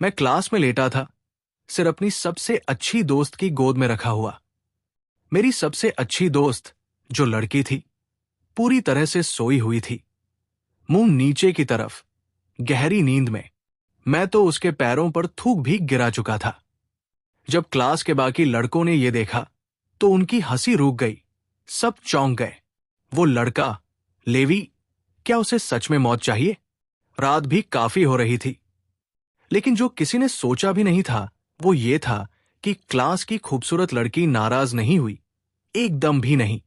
मैं क्लास में लेटा था, सिर अपनी सबसे अच्छी दोस्त की गोद में रखा हुआ। मेरी सबसे अच्छी दोस्त, जो लड़की थी, पूरी तरह से सोई हुई थी, मुंह नीचे की तरफ, गहरी नींद में। मैं तो उसके पैरों पर थूक भी गिरा चुका था। जब क्लास के बाकी लड़कों ने यह देखा तो उनकी हंसी रुक गई। सब चौंक गए। वो लड़का, लेवी, क्या उसे सच में मौत चाहिए? रात भी काफी हो रही थी। लेकिन जो किसी ने सोचा भी नहीं था वो ये था कि क्लास की खूबसूरत लड़की नाराज नहीं हुई, एकदम भी नहीं।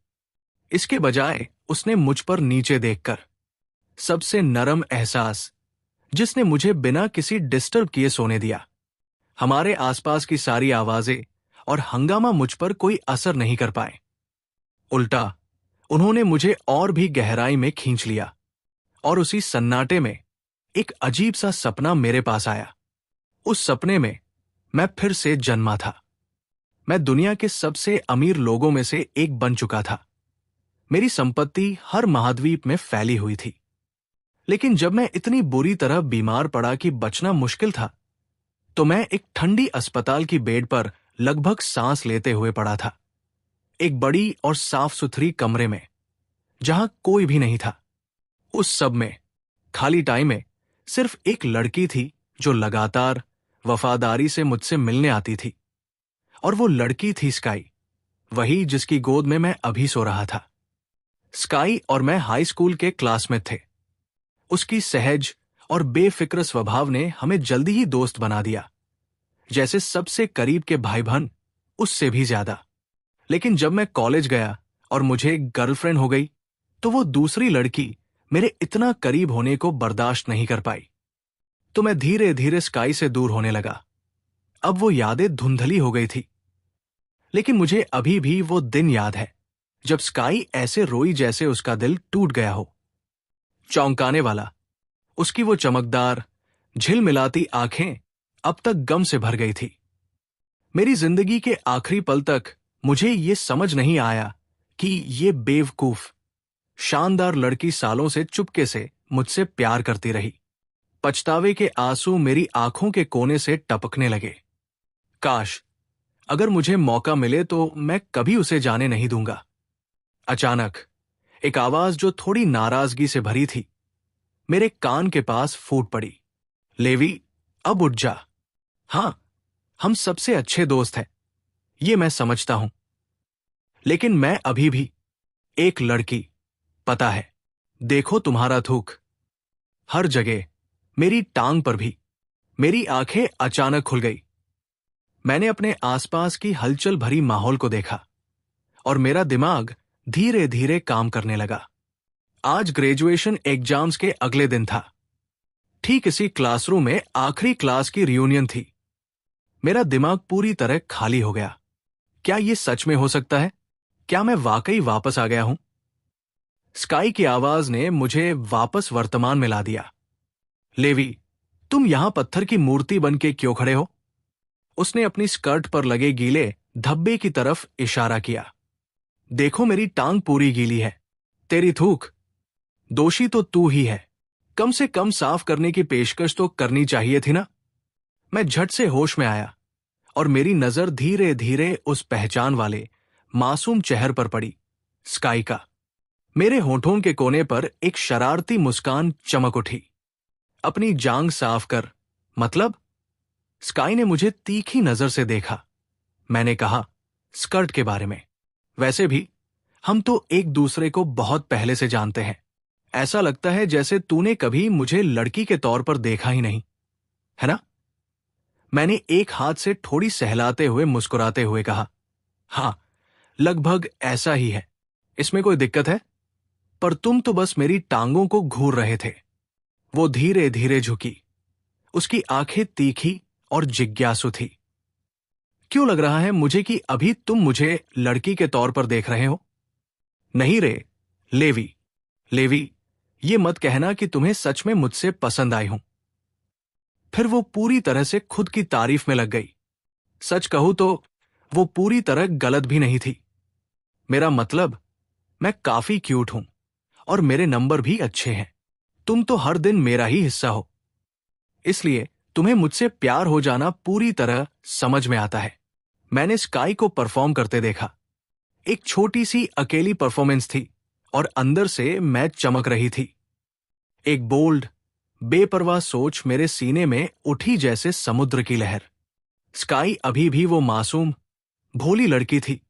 इसके बजाय उसने मुझ पर नीचे देखकर, सबसे नरम एहसास जिसने मुझे बिना किसी डिस्टर्ब किए सोने दिया। हमारे आसपास की सारी आवाजें और हंगामा मुझ पर कोई असर नहीं कर पाए। उल्टा उन्होंने मुझे और भी गहराई में खींच लिया। और उसी सन्नाटे में एक अजीब सा सपना मेरे पास आया। उस सपने में मैं फिर से जन्मा था। मैं दुनिया के सबसे अमीर लोगों में से एक बन चुका था। मेरी संपत्ति हर महाद्वीप में फैली हुई थी। लेकिन जब मैं इतनी बुरी तरह बीमार पड़ा कि बचना मुश्किल था, तो मैं एक ठंडी अस्पताल की बेड पर लगभग सांस लेते हुए पड़ा था। एक बड़ी और साफ सुथरी कमरे में, जहां कोई भी नहीं था। उस सब में, खाली टाइम में, सिर्फ एक लड़की थी जो लगातार वफादारी से मुझसे मिलने आती थी। और वो लड़की थी स्काई, वही जिसकी गोद में मैं अभी सो रहा था। स्काई और मैं हाई स्कूल के क्लासमेट थे। उसकी सहज और बेफिक्र स्वभाव ने हमें जल्दी ही दोस्त बना दिया, जैसे सबसे करीब के भाई बहन, उससे भी ज्यादा। लेकिन जब मैं कॉलेज गया और मुझे गर्लफ्रेंड हो गई, तो वो दूसरी लड़की मेरे इतना करीब होने को बर्दाश्त नहीं कर पाई। तो मैं धीरे धीरे स्काई से दूर होने लगा। अब वो यादें धुंधली हो गई थी, लेकिन मुझे अभी भी वो दिन याद है जब स्काई ऐसे रोई जैसे उसका दिल टूट गया हो। चौंकाने वाला, उसकी वो चमकदार, झिलमिलाती आंखें अब तक गम से भर गई थी। मेरी जिंदगी के आखिरी पल तक मुझे ये समझ नहीं आया कि ये बेवकूफ, शानदार लड़की सालों से चुपके से मुझसे प्यार करती रही। पछतावे के आंसू मेरी आंखों के कोने से टपकने लगे। काश अगर मुझे मौका मिले तो मैं कभी उसे जाने नहीं दूंगा। अचानक एक आवाज जो थोड़ी नाराजगी से भरी थी, मेरे कान के पास फूट पड़ी। लेवी, अब उठ जा। हां, हम सबसे अच्छे दोस्त हैं, ये मैं समझता हूं। लेकिन मैं अभी भी एक लड़की, पता है, देखो तुम्हारा थूक हर जगह, मेरी टांग पर भी। मेरी आंखें अचानक खुल गई। मैंने अपने आसपास की हलचल भरी माहौल को देखा और मेरा दिमाग धीरे धीरे काम करने लगा। आज ग्रेजुएशन एग्जाम्स के अगले दिन था। ठीक इसी क्लासरूम में आखिरी क्लास की रियूनियन थी। मेरा दिमाग पूरी तरह खाली हो गया। क्या यह सच में हो सकता है? क्या मैं वाकई वापस आ गया हूं? स्काई की आवाज ने मुझे वापस वर्तमान में ला दिया। लेवी, तुम यहां पत्थर की मूर्ति बन के क्यों खड़े हो? उसने अपनी स्कर्ट पर लगे गीले धब्बे की तरफ इशारा किया। देखो, मेरी टांग पूरी गीली है। तेरी थूक, दोषी तो तू ही है। कम से कम साफ करने की पेशकश तो करनी चाहिए थी ना। मैं झट से होश में आया और मेरी नजर धीरे धीरे उस पहचान वाले मासूम चेहरे पर पड़ी, स्काई का। मेरे होठों के कोने पर एक शरारती मुस्कान चमक उठी। अपनी जांघ साफ कर, मतलब? स्काई ने मुझे तीखी नजर से देखा। मैंने कहा, स्कर्ट के बारे में। वैसे भी हम तो एक दूसरे को बहुत पहले से जानते हैं। ऐसा लगता है जैसे तूने कभी मुझे लड़की के तौर पर देखा ही नहीं, है ना? मैंने एक हाथ से थोड़ी सहलाते हुए मुस्कुराते हुए कहा, हां, लगभग ऐसा ही है। इसमें कोई दिक्कत है? पर तुम तो बस मेरी टांगों को घूर रहे थे। वो धीरे धीरे झुकी। उसकी आंखें तीखी और जिज्ञासु थी। क्यों लग रहा है मुझे कि अभी तुम मुझे लड़की के तौर पर देख रहे हो? नहीं रे, लेवी। लेवी, ये मत कहना कि तुम्हें सच में मुझसे पसंद आई हूं। फिर वो पूरी तरह से खुद की तारीफ में लग गई। सच कहूं तो वो पूरी तरह गलत भी नहीं थी। मेरा मतलब, मैं काफी क्यूट हूं और मेरे नंबर भी अच्छे हैं। तुम तो हर दिन मेरा ही हिस्सा हो, इसलिए तुम्हें मुझसे प्यार हो जाना पूरी तरह समझ में आता है। मैंने स्काई को परफॉर्म करते देखा। एक छोटी सी अकेली परफॉर्मेंस थी और अंदर से मैं चमक रही थी। एक बोल्ड, बेपरवाह सोच मेरे सीने में उठी जैसे समुद्र की लहर। स्काई अभी भी वो मासूम, भोली लड़की थी,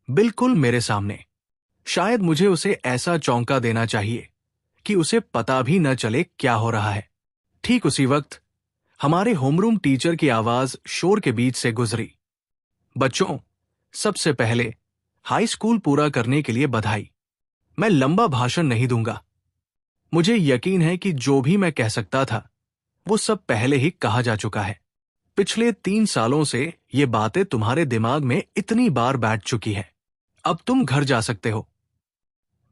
बिल्कुल मेरे सामने। शायद मुझे उसे ऐसा चौंका देना चाहिए कि उसे पता भी न चले क्या हो रहा है। ठीक उसी वक्त हमारे होमरूम टीचर की आवाज शोर के बीच से गुजरी। बच्चों, सबसे पहले हाई स्कूल पूरा करने के लिए बधाई। मैं लंबा भाषण नहीं दूंगा। मुझे यकीन है कि जो भी मैं कह सकता था वो सब पहले ही कहा जा चुका है। पिछले 3 सालों से ये बातें तुम्हारे दिमाग में इतनी बार बैठ चुकी हैं। अब तुम घर जा सकते हो।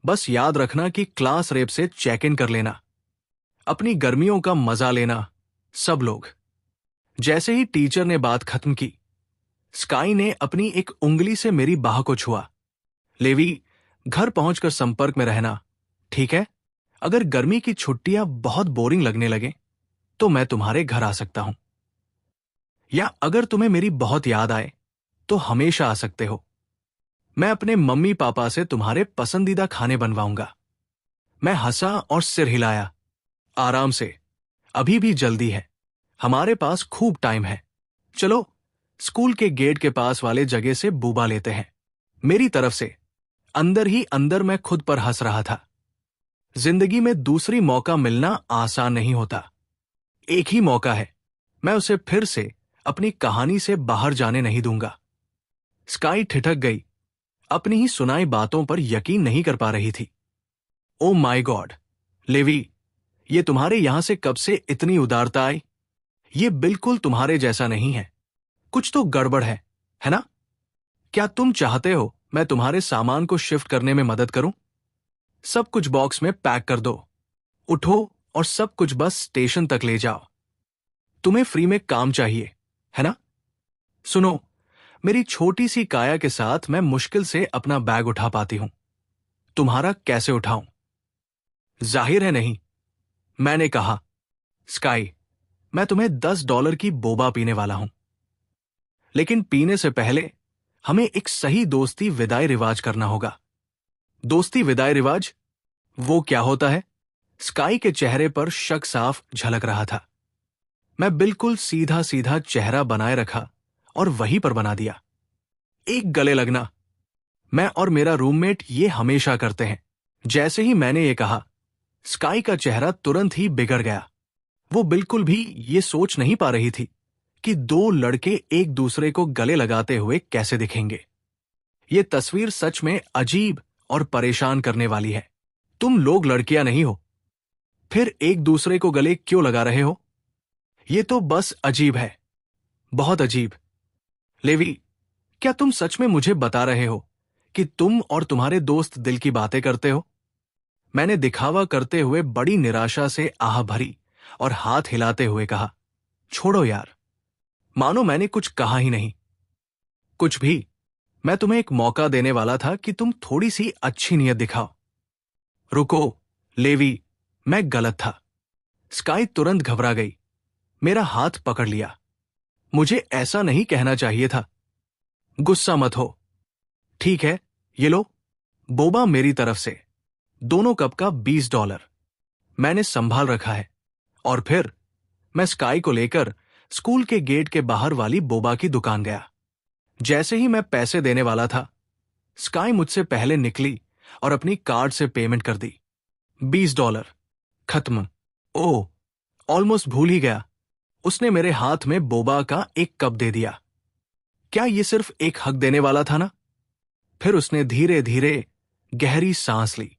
बस याद रखना कि क्लास रेप से चेक इन कर लेना। अपनी गर्मियों का मजा लेना, सब लोग। जैसे ही टीचर ने बात खत्म की, स्काई ने अपनी एक उंगली से मेरी बाह को छुआ। लेवी, घर पहुंचकर संपर्क में रहना, ठीक है? अगर गर्मी की छुट्टियां बहुत बोरिंग लगने लगे तो मैं तुम्हारे घर आ सकता हूं। या अगर तुम्हें मेरी बहुत याद आए तो हमेशा आ सकते हो। मैं अपने मम्मी पापा से तुम्हारे पसंदीदा खाने बनवाऊंगा। मैं हंसा और सिर हिलाया। आराम से, अभी भी जल्दी है। हमारे पास खूब टाइम है। चलो, स्कूल के गेट के पास वाले जगह से बूबा लेते हैं। मेरी तरफ से अंदर ही अंदर मैं खुद पर हंस रहा था। जिंदगी में दूसरी मौका मिलना आसान नहीं होता। एक ही मौका है। मैं उसे फिर से अपनी कहानी से बाहर जाने नहीं दूंगा। स्काई ठिठक गई, अपनी ही सुनाई बातों पर यकीन नहीं कर पा रही थी। ओ माय गॉड, लेवी, ये तुम्हारे यहां से कब से इतनी उदारता आई? ये बिल्कुल तुम्हारे जैसा नहीं है। कुछ तो गड़बड़ है ना? क्या तुम चाहते हो मैं तुम्हारे सामान को शिफ्ट करने में मदद करूं? सब कुछ बॉक्स में पैक कर दो। उठो और सब कुछ बस स्टेशन तक ले जाओ। तुम्हें फ्री में काम चाहिए, है ना? सुनो, मेरी छोटी सी काया के साथ मैं मुश्किल से अपना बैग उठा पाती हूं। तुम्हारा कैसे उठाऊं? जाहिर है नहीं, मैंने कहा। स्काई, मैं तुम्हें $10 की बोबा पीने वाला हूं। लेकिन पीने से पहले हमें एक सही दोस्ती विदाई रिवाज करना होगा। दोस्ती विदाई रिवाज? वो क्या होता है? स्काई के चेहरे पर शक साफ झलक रहा था। मैं बिल्कुल सीधा सीधा चेहरा बनाए रखा और वहीं पर बना दिया। एक गले लगना। मैं और मेरा रूममेट ये हमेशा करते हैं। जैसे ही मैंने ये कहा, स्काई का चेहरा तुरंत ही बिगड़ गया। वो बिल्कुल भी ये सोच नहीं पा रही थी कि 2 लड़के एक दूसरे को गले लगाते हुए कैसे दिखेंगे। ये तस्वीर सच में अजीब और परेशान करने वाली है। तुम लोग लड़कियां नहीं हो, फिर एक दूसरे को गले क्यों लगा रहे हो? ये तो बस अजीब है, बहुत अजीब। लेवी, क्या तुम सच में मुझे बता रहे हो कि तुम और तुम्हारे दोस्त दिल की बातें करते हो? मैंने दिखावा करते हुए बड़ी निराशा से आह भरी और हाथ हिलाते हुए कहा, छोड़ो यार, मानो मैंने कुछ कहा ही नहीं। कुछ भी। मैं तुम्हें एक मौका देने वाला था कि तुम थोड़ी सी अच्छी नीयत दिखाओ। रुको, लेवी, मैं गलत था। स्काई तुरंत घबरा गई। मेरा हाथ पकड़ लिया। मुझे ऐसा नहीं कहना चाहिए था। गुस्सा मत हो। ठीक है, ये लो, बोबा मेरी तरफ से। दोनों कप का $20 मैंने संभाल रखा है। और फिर मैं स्काई को लेकर स्कूल के गेट के बाहर वाली बोबा की दुकान गया। जैसे ही मैं पैसे देने वाला था, स्काई मुझसे पहले निकली और अपनी कार्ड से पेमेंट कर दी। $20 खत्म। ओह, ऑलमोस्ट भूल ही गया। उसने मेरे हाथ में बोबा का एक कप दे दिया। क्या ये सिर्फ एक हक देने वाला था ना? फिर उसने धीरे धीरे गहरी सांस ली,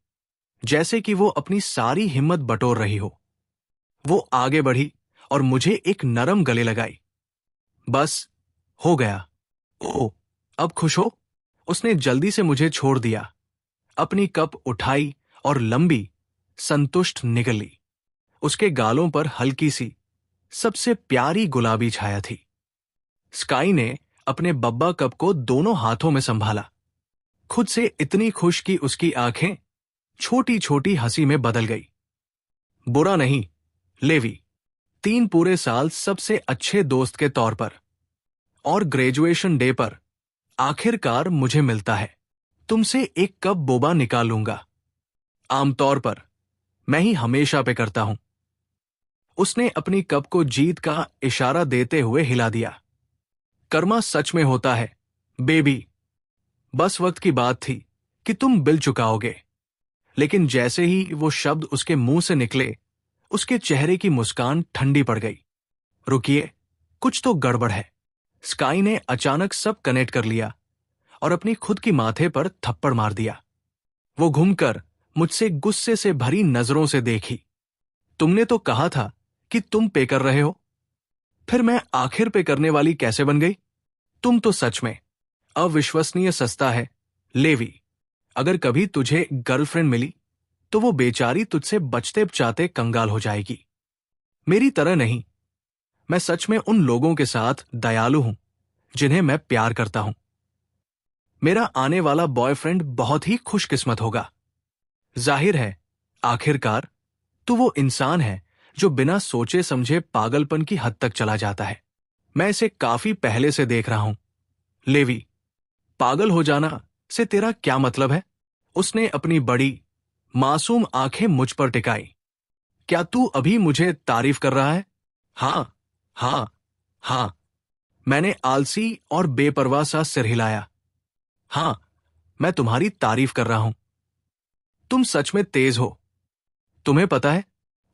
जैसे कि वो अपनी सारी हिम्मत बटोर रही हो। वो आगे बढ़ी और मुझे एक नरम गले लगाई। बस, हो गया। ओह, अब खुश हो? उसने जल्दी से मुझे छोड़ दिया, अपनी कप उठाई और लंबी, संतुष्ट निगली। उसके गालों पर हल्की सी, सबसे प्यारी गुलाबी छाया थी। स्काई ने अपने बब्बा कप को दोनों हाथों में संभाला, खुद से इतनी खुश कि उसकी आंखें छोटी छोटी हंसी में बदल गई। बुरा नहीं, लेवी, 3 पूरे साल सबसे अच्छे दोस्त के तौर पर, और ग्रेजुएशन डे पर आखिरकार मुझे मिलता है। तुमसे एक कप बोबा निकालूंगा। आमतौर पर मैं ही हमेशा पे करता हूं। उसने अपनी कप को जीत का इशारा देते हुए हिला दिया। कर्मा सच में होता है, बेबी। बस वक्त की बात थी कि तुम बिल चुकाओगे। लेकिन जैसे ही वो शब्द उसके मुंह से निकले, उसके चेहरे की मुस्कान ठंडी पड़ गई। रुकिए, कुछ तो गड़बड़ है। स्काई ने अचानक सब कनेक्ट कर लिया और अपनी खुद की माथे पर थप्पड़ मार दिया। वो घूमकर मुझसे गुस्से से भरी नजरों से देखी। तुमने तो कहा था कि तुम पे कर रहे हो, फिर मैं आखिर पे करने वाली कैसे बन गई? तुम तो सच में अविश्वसनीय सस्ता है, लेवी। अगर कभी तुझे गर्लफ्रेंड मिली तो वो बेचारी तुझसे बचते बचाते कंगाल हो जाएगी। मेरी तरह नहीं। मैं सच में उन लोगों के साथ दयालु हूं जिन्हें मैं प्यार करता हूं। मेरा आने वाला बॉयफ्रेंड बहुत ही खुशकिस्मत होगा। जाहिर है, आखिरकार तू वो इंसान है जो बिना सोचे समझे पागलपन की हद तक चला जाता है। मैं इसे काफी पहले से देख रहा हूं। लेवी, पागल हो जाना से तेरा क्या मतलब है? उसने अपनी बड़ी मासूम आंखें मुझ पर टिकाई। क्या तू अभी मुझे तारीफ कर रहा है? हां, हां, हां। मैंने आलसी और बेपरवाह सा सिर हिलाया। हां, मैं तुम्हारी तारीफ कर रहा हूं। तुम सच में तेज हो। तुम्हें पता है,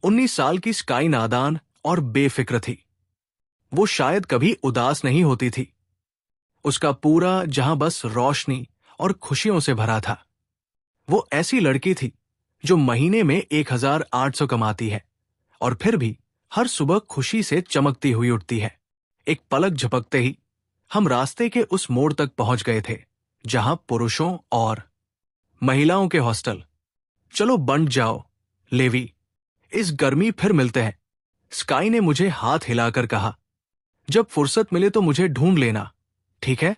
19 साल की स्काई नादान और बेफिक्र थी। वो शायद कभी उदास नहीं होती थी। उसका पूरा जहां बस रोशनी और खुशियों से भरा था। वो ऐसी लड़की थी जो महीने में 1,800 कमाती है और फिर भी हर सुबह खुशी से चमकती हुई उठती है। एक पलक झपकते ही हम रास्ते के उस मोड़ तक पहुंच गए थे जहां पुरुषों और महिलाओं के हॉस्टल। चलो बंट जाओ, लेवी। इस गर्मी फिर मिलते हैं। स्काई ने मुझे हाथ हिलाकर कहा। जब फुर्सत मिले तो मुझे ढूंढ लेना, ठीक है?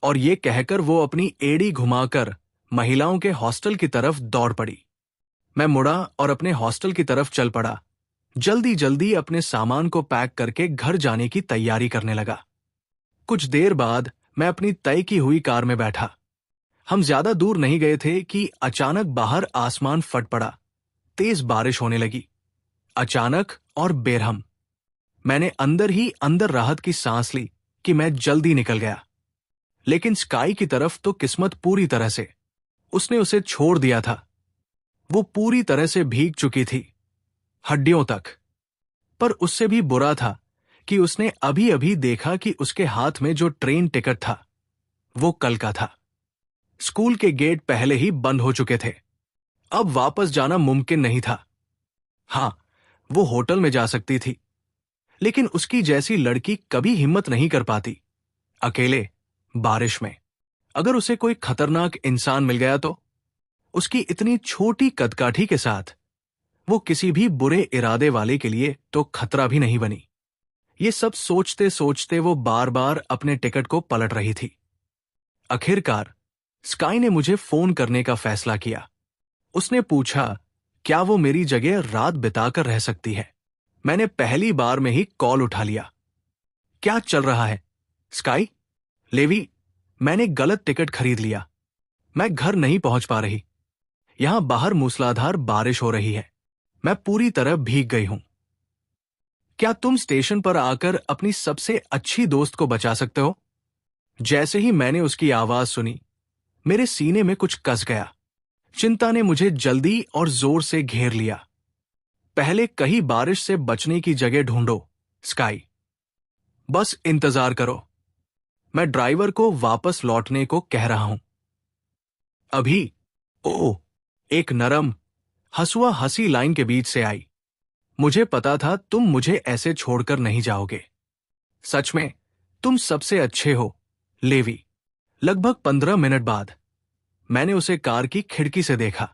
और ये कहकर वो अपनी एड़ी घुमाकर महिलाओं के हॉस्टल की तरफ दौड़ पड़ी। मैं मुड़ा और अपने हॉस्टल की तरफ चल पड़ा। जल्दी जल्दी अपने सामान को पैक करके घर जाने की तैयारी करने लगा। कुछ देर बाद मैं अपनी तय की हुई कार में बैठा। हम ज्यादा दूर नहीं गए थे कि अचानक बाहर आसमान फट पड़ा। तेज बारिश होने लगी, अचानक और बेरहम। मैंने अंदर ही अंदर राहत की सांस ली कि मैं जल्दी निकल गया। लेकिन स्काई की तरफ तो किस्मत पूरी तरह से, उसने उसे छोड़ दिया था। वो पूरी तरह से भीग चुकी थी, हड्डियों तक। पर उससे भी बुरा था कि उसने अभी अभी देखा कि उसके हाथ में जो ट्रेन टिकट था वो कल का था। स्कूल के गेट पहले ही बंद हो चुके थे। अब वापस जाना मुमकिन नहीं था। हां, वो होटल में जा सकती थी, लेकिन उसकी जैसी लड़की कभी हिम्मत नहीं कर पाती अकेले बारिश में। अगर उसे कोई खतरनाक इंसान मिल गया तो? उसकी इतनी छोटी कदकाठी के साथ वो किसी भी बुरे इरादे वाले के लिए तो खतरा भी नहीं बनी। ये सब सोचते सोचते वो बार बार अपने टिकट को पलट रही थी। आखिरकार स्काई ने मुझे फोन करने का फैसला किया। उसने पूछा क्या वो मेरी जगह रात बिताकर रह सकती है। मैंने पहली बार में ही कॉल उठा लिया। क्या चल रहा है स्काई? लेवी, मैंने गलत टिकट खरीद लिया। मैं घर नहीं पहुंच पा रही। यहां बाहर मूसलाधार बारिश हो रही है। मैं पूरी तरह भीग गई हूं। क्या तुम स्टेशन पर आकर अपनी सबसे अच्छी दोस्त को बचा सकते हो? जैसे ही मैंने उसकी आवाज सुनी, मेरे सीने में कुछ कस गया। चिंता ने मुझे जल्दी और जोर से घेर लिया। पहले कहीं बारिश से बचने की जगह ढूंढो, स्काई। बस इंतजार करो। मैं ड्राइवर को वापस लौटने को कह रहा हूं। अभी। ओह, एक नरम, हंसुआ हंसी लाइन के बीच से आई। मुझे पता था तुम मुझे ऐसे छोड़कर नहीं जाओगे। सच में तुम सबसे अच्छे हो, लेवी। लगभग 15 मिनट बाद मैंने उसे कार की खिड़की से देखा।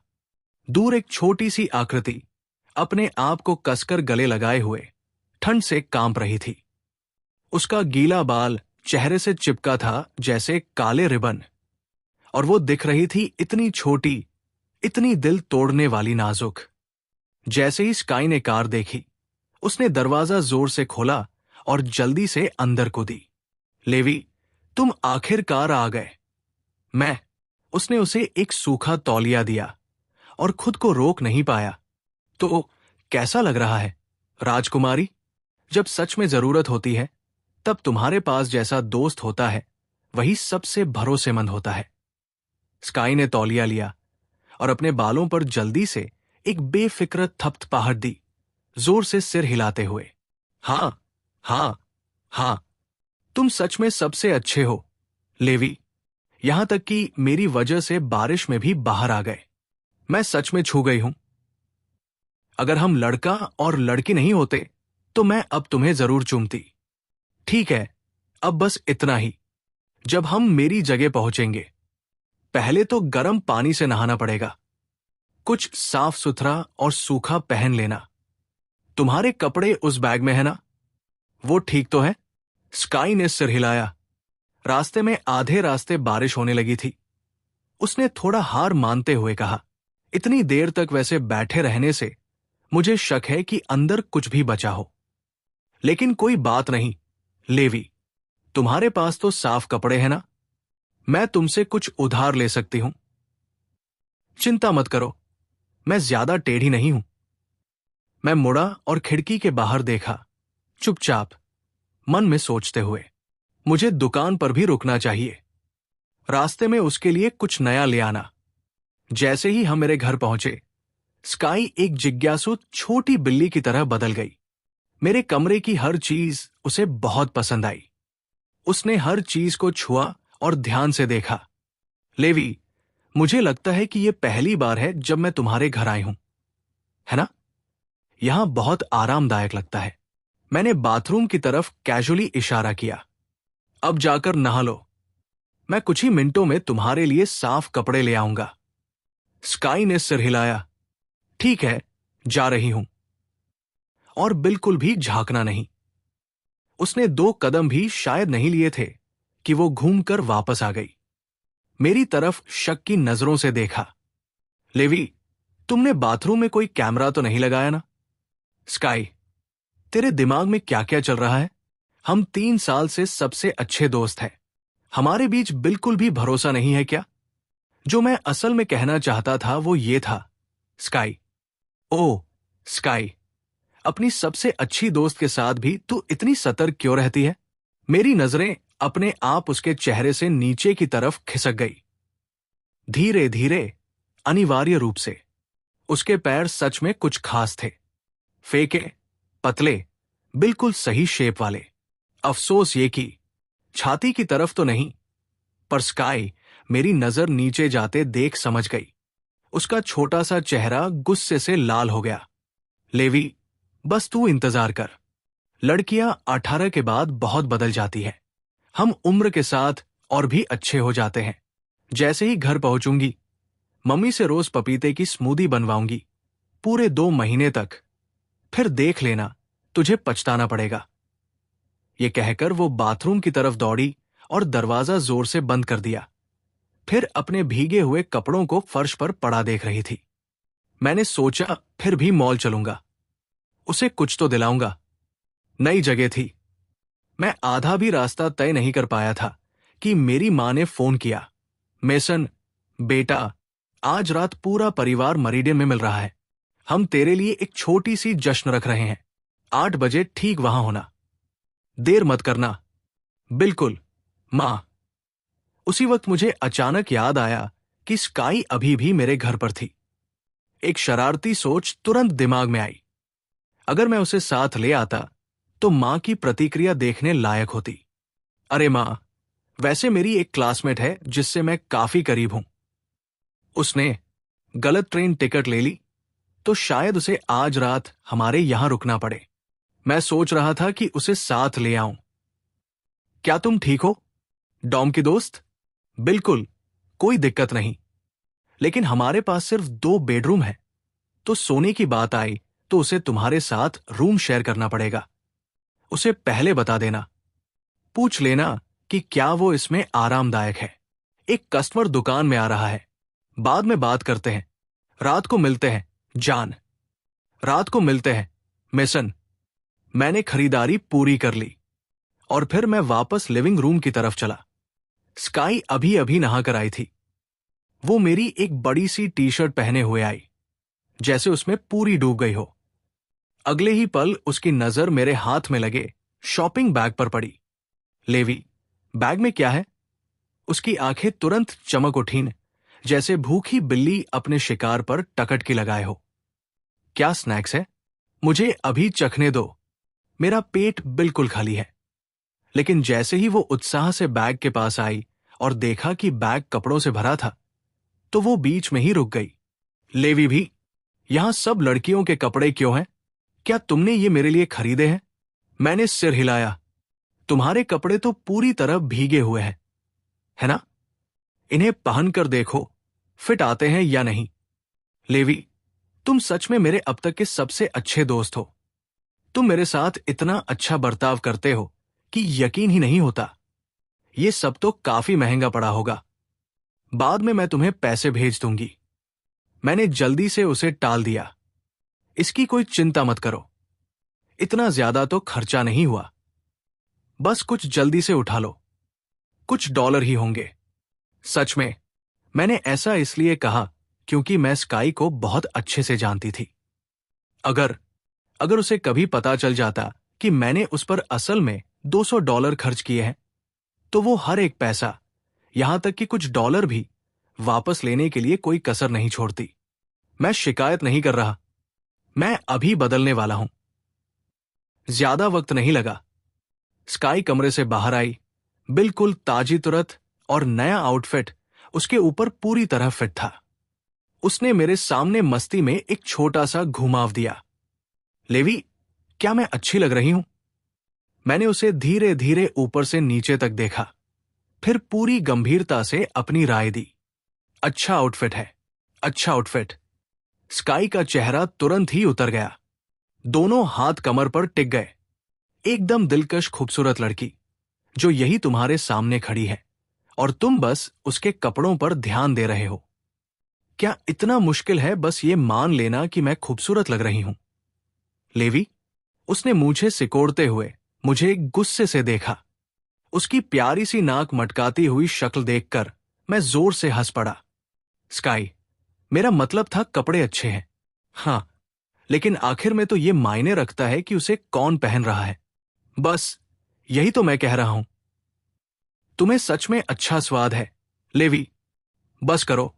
दूर एक छोटी सी आकृति अपने आप को कसकर गले लगाए हुए ठंड से कांप रही थी। उसका गीला बाल चेहरे से चिपका था जैसे काले रिबन, और वो दिख रही थी इतनी छोटी, इतनी दिल तोड़ने वाली नाजुक। जैसे ही स्काई ने कार देखी, उसने दरवाजा जोर से खोला और जल्दी से अंदर कूदी। लेवी, तुम आखिरकार आ गए। मैं उसने उसे एक सूखा तौलिया दिया और खुद को रोक नहीं पाया। तो कैसा लग रहा है राजकुमारी? जब सच में जरूरत होती है तब तुम्हारे पास जैसा दोस्त होता है वही सबसे भरोसेमंद होता है। स्काई ने तौलिया लिया और अपने बालों पर जल्दी से एक बेफिक्र थपथपाहट दी, जोर से सिर हिलाते हुए। हां, हां, हां, तुम सच में सबसे अच्छे हो लेवी, यहां तक कि मेरी वजह से बारिश में भी बाहर आ गए। मैं सच में छू गई हूं। अगर हम लड़का और लड़की नहीं होते तो मैं अब तुम्हें जरूर चूमती। ठीक है, अब बस इतना ही। जब हम मेरी जगह पहुंचेंगे पहले तो गर्म पानी से नहाना पड़ेगा। कुछ साफ सुथरा और सूखा पहन लेना। तुम्हारे कपड़े उस बैग में है ना? वो ठीक तो है? स्काई ने सिर हिलाया। रास्ते में आधे रास्ते बारिश होने लगी थी। उसने थोड़ा हार मानते हुए कहा, इतनी देर तक वैसे बैठे रहने से मुझे शक है कि अंदर कुछ भी बचा हो। लेकिन कोई बात नहीं लेवी, तुम्हारे पास तो साफ कपड़े हैं ना? मैं तुमसे कुछ उधार ले सकती हूं। चिंता मत करो, मैं ज्यादा टेढ़ी नहीं हूं। मैं मुड़ा और खिड़की के बाहर देखा, चुपचाप, मन में सोचते हुए मुझे दुकान पर भी रुकना चाहिए। रास्ते में उसके लिए कुछ नया ले आना। जैसे ही हम मेरे घर पहुंचे स्काई एक जिज्ञासु छोटी बिल्ली की तरह बदल गई। मेरे कमरे की हर चीज उसे बहुत पसंद आई। उसने हर चीज को छुआ और ध्यान से देखा। लेवी, मुझे लगता है कि यह पहली बार है जब मैं तुम्हारे घर आई हूं, है ना? यहां बहुत आरामदायक लगता है। मैंने बाथरूम की तरफ कैजुअली इशारा किया। अब जाकर नहा लो, मैं कुछ ही मिनटों में तुम्हारे लिए साफ कपड़े ले आऊंगा। स्काई ने सिर हिलाया। ठीक है, जा रही हूं। और बिल्कुल भी झांकना नहीं। उसने 2 कदम भी शायद नहीं लिए थे कि वो घूमकर वापस आ गई। मेरी तरफ शक की नजरों से देखा। लेवी, तुमने बाथरूम में कोई कैमरा तो नहीं लगाया ना? स्काई, तेरे दिमाग में क्या क्या चल रहा है? हम 3 साल से सबसे अच्छे दोस्त हैं। हमारे बीच बिल्कुल भी भरोसा नहीं है क्या? जो मैं असल में कहना चाहता था वो ये था, स्काई। ओह स्काई, अपनी सबसे अच्छी दोस्त के साथ भी तू इतनी सतर्क क्यों रहती है? मेरी नजरें अपने आप उसके चेहरे से नीचे की तरफ खिसक गई। धीरे धीरे, अनिवार्य रूप से। उसके पैर सच में कुछ खास थे। फेंके, पतले, बिल्कुल सही शेप वाले। अफसोस ये कि छाती की तरफ तो नहीं। पर स्काई मेरी नजर नीचे जाते देख समझ गई। उसका छोटा सा चेहरा गुस्से से लाल हो गया। लेवी, बस तू इंतजार कर। लड़कियां 18 के बाद बहुत बदल जाती हैं। हम उम्र के साथ और भी अच्छे हो जाते हैं। जैसे ही घर पहुंचूंगी मम्मी से रोज पपीते की स्मूदी बनवाऊंगी, पूरे 2 महीने तक। फिर देख लेना, तुझे पछताना पड़ेगा। ये कहकर वो बाथरूम की तरफ दौड़ी और दरवाजा जोर से बंद कर दिया। फिर अपने भीगे हुए कपड़ों को फर्श पर पड़ा देख रही थी। मैंने सोचा फिर भी मॉल चलूंगा, उसे कुछ तो दिलाऊंगा। नई जगह थी। मैं आधा भी रास्ता तय नहीं कर पाया था कि मेरी मां ने फोन किया, मेसन, बेटा, आज रात पूरा परिवार मरीडियन में मिल रहा है। हम तेरे लिए एक छोटी सी जश्न रख रहे हैं। 8 बजे ठीक वहां होना। देर मत करना। बिल्कुल, मां। उसी वक्त मुझे अचानक याद आया कि स्काई अभी भी मेरे घर पर थी। एक शरारती सोच तुरंत दिमाग में आई। अगर मैं उसे साथ ले आता तो मां की प्रतिक्रिया देखने लायक होती। अरे मां, वैसे मेरी एक क्लासमेट है जिससे मैं काफी करीब हूं। उसने गलत ट्रेन टिकट ले ली तो शायद उसे आज रात हमारे यहां रुकना पड़े। मैं सोच रहा था कि उसे साथ ले आऊं। क्या तुम ठीक हो, डॉम की दोस्त? बिल्कुल, कोई दिक्कत नहीं। लेकिन हमारे पास सिर्फ 2 बेडरूम है, तो सोने की बात आई तो उसे तुम्हारे साथ रूम शेयर करना पड़ेगा। उसे पहले बता देना। पूछ लेना कि क्या वो इसमें आरामदायक है। एक कस्टमर दुकान में आ रहा है, बाद में बात करते हैं। रात को मिलते हैं, जान। रात को मिलते हैं, मेसन। मैंने खरीदारी पूरी कर ली और फिर मैं वापस लिविंग रूम की तरफ चला। स्काई अभी अभी नहाकर आई थी। वो मेरी एक बड़ी सी टी शर्ट पहने हुए आई, जैसे उसमें पूरी डूब गई हो। अगले ही पल उसकी नजर मेरे हाथ में लगे शॉपिंग बैग पर पड़ी। लेवी, बैग में क्या है? उसकी आंखें तुरंत चमक उठीं, जैसे भूखी बिल्ली अपने शिकार पर टकटकी लगाए हो। क्या स्नैक्स है? मुझे अभी चखने दो, मेरा पेट बिल्कुल खाली है। लेकिन जैसे ही वो उत्साह से बैग के पास आई और देखा कि बैग कपड़ों से भरा था, तो वो बीच में ही रुक गई। लेवी भी, यहां सब लड़कियों के कपड़े क्यों हैं? क्या तुमने ये मेरे लिए खरीदे हैं? मैंने सिर हिलाया। तुम्हारे कपड़े तो पूरी तरह भीगे हुए हैं, है ना? इन्हें पहनकर देखो, फिट आते हैं या नहीं। लेवी, तुम सच में मेरे अब तक के सबसे अच्छे दोस्त हो। तुम मेरे साथ इतना अच्छा बर्ताव करते हो कि यकीन ही नहीं होता। ये सब तो काफी महंगा पड़ा होगा। बाद में मैं तुम्हें पैसे भेज दूंगी। मैंने जल्दी से उसे टाल दिया। इसकी कोई चिंता मत करो, इतना ज्यादा तो खर्चा नहीं हुआ। बस कुछ जल्दी से उठा लो, कुछ डॉलर ही होंगे। सच में, मैंने ऐसा इसलिए कहा क्योंकि मैं स्काई को बहुत अच्छे से जानती थी। अगर अगर उसे कभी पता चल जाता कि मैंने उस पर असल में $200 खर्च किए हैं, तो वो हर एक पैसा, यहां तक कि कुछ डॉलर भी, वापस लेने के लिए कोई कसर नहीं छोड़ती। मैं शिकायत नहीं कर रहा, मैं अभी बदलने वाला हूं। ज्यादा वक्त नहीं लगा। स्काई कमरे से बाहर आई, बिल्कुल ताजी तुरत, और नया आउटफिट उसके ऊपर पूरी तरह फिट था। उसने मेरे सामने मस्ती में एक छोटा सा घुमाव दिया। लेवी, क्या मैं अच्छी लग रही हूं? मैंने उसे धीरे धीरे ऊपर से नीचे तक देखा, फिर पूरी गंभीरता से अपनी राय दी। अच्छा आउटफिट है, अच्छा आउटफिट। स्काई का चेहरा तुरंत ही उतर गया। दोनों हाथ कमर पर टिक गए। एकदम दिलकश खूबसूरत लड़की, जो यही तुम्हारे सामने खड़ी है, और तुम बस उसके कपड़ों पर ध्यान दे रहे हो। क्या इतना मुश्किल है बस ये मान लेना कि मैं खूबसूरत लग रही हूं? लेवी, उसने मूछें सिकोड़ते हुए मुझे गुस्से से देखा। उसकी प्यारी सी नाक मटकाती हुई शक्ल देखकर मैं जोर से हंस पड़ा। स्काई, मेरा मतलब था कपड़े अच्छे हैं, हाँ, लेकिन आखिर में तो ये मायने रखता है कि उसे कौन पहन रहा है। बस यही तो मैं कह रहा हूं। तुम्हें सच में अच्छा स्वाद है, लेवी। बस करो,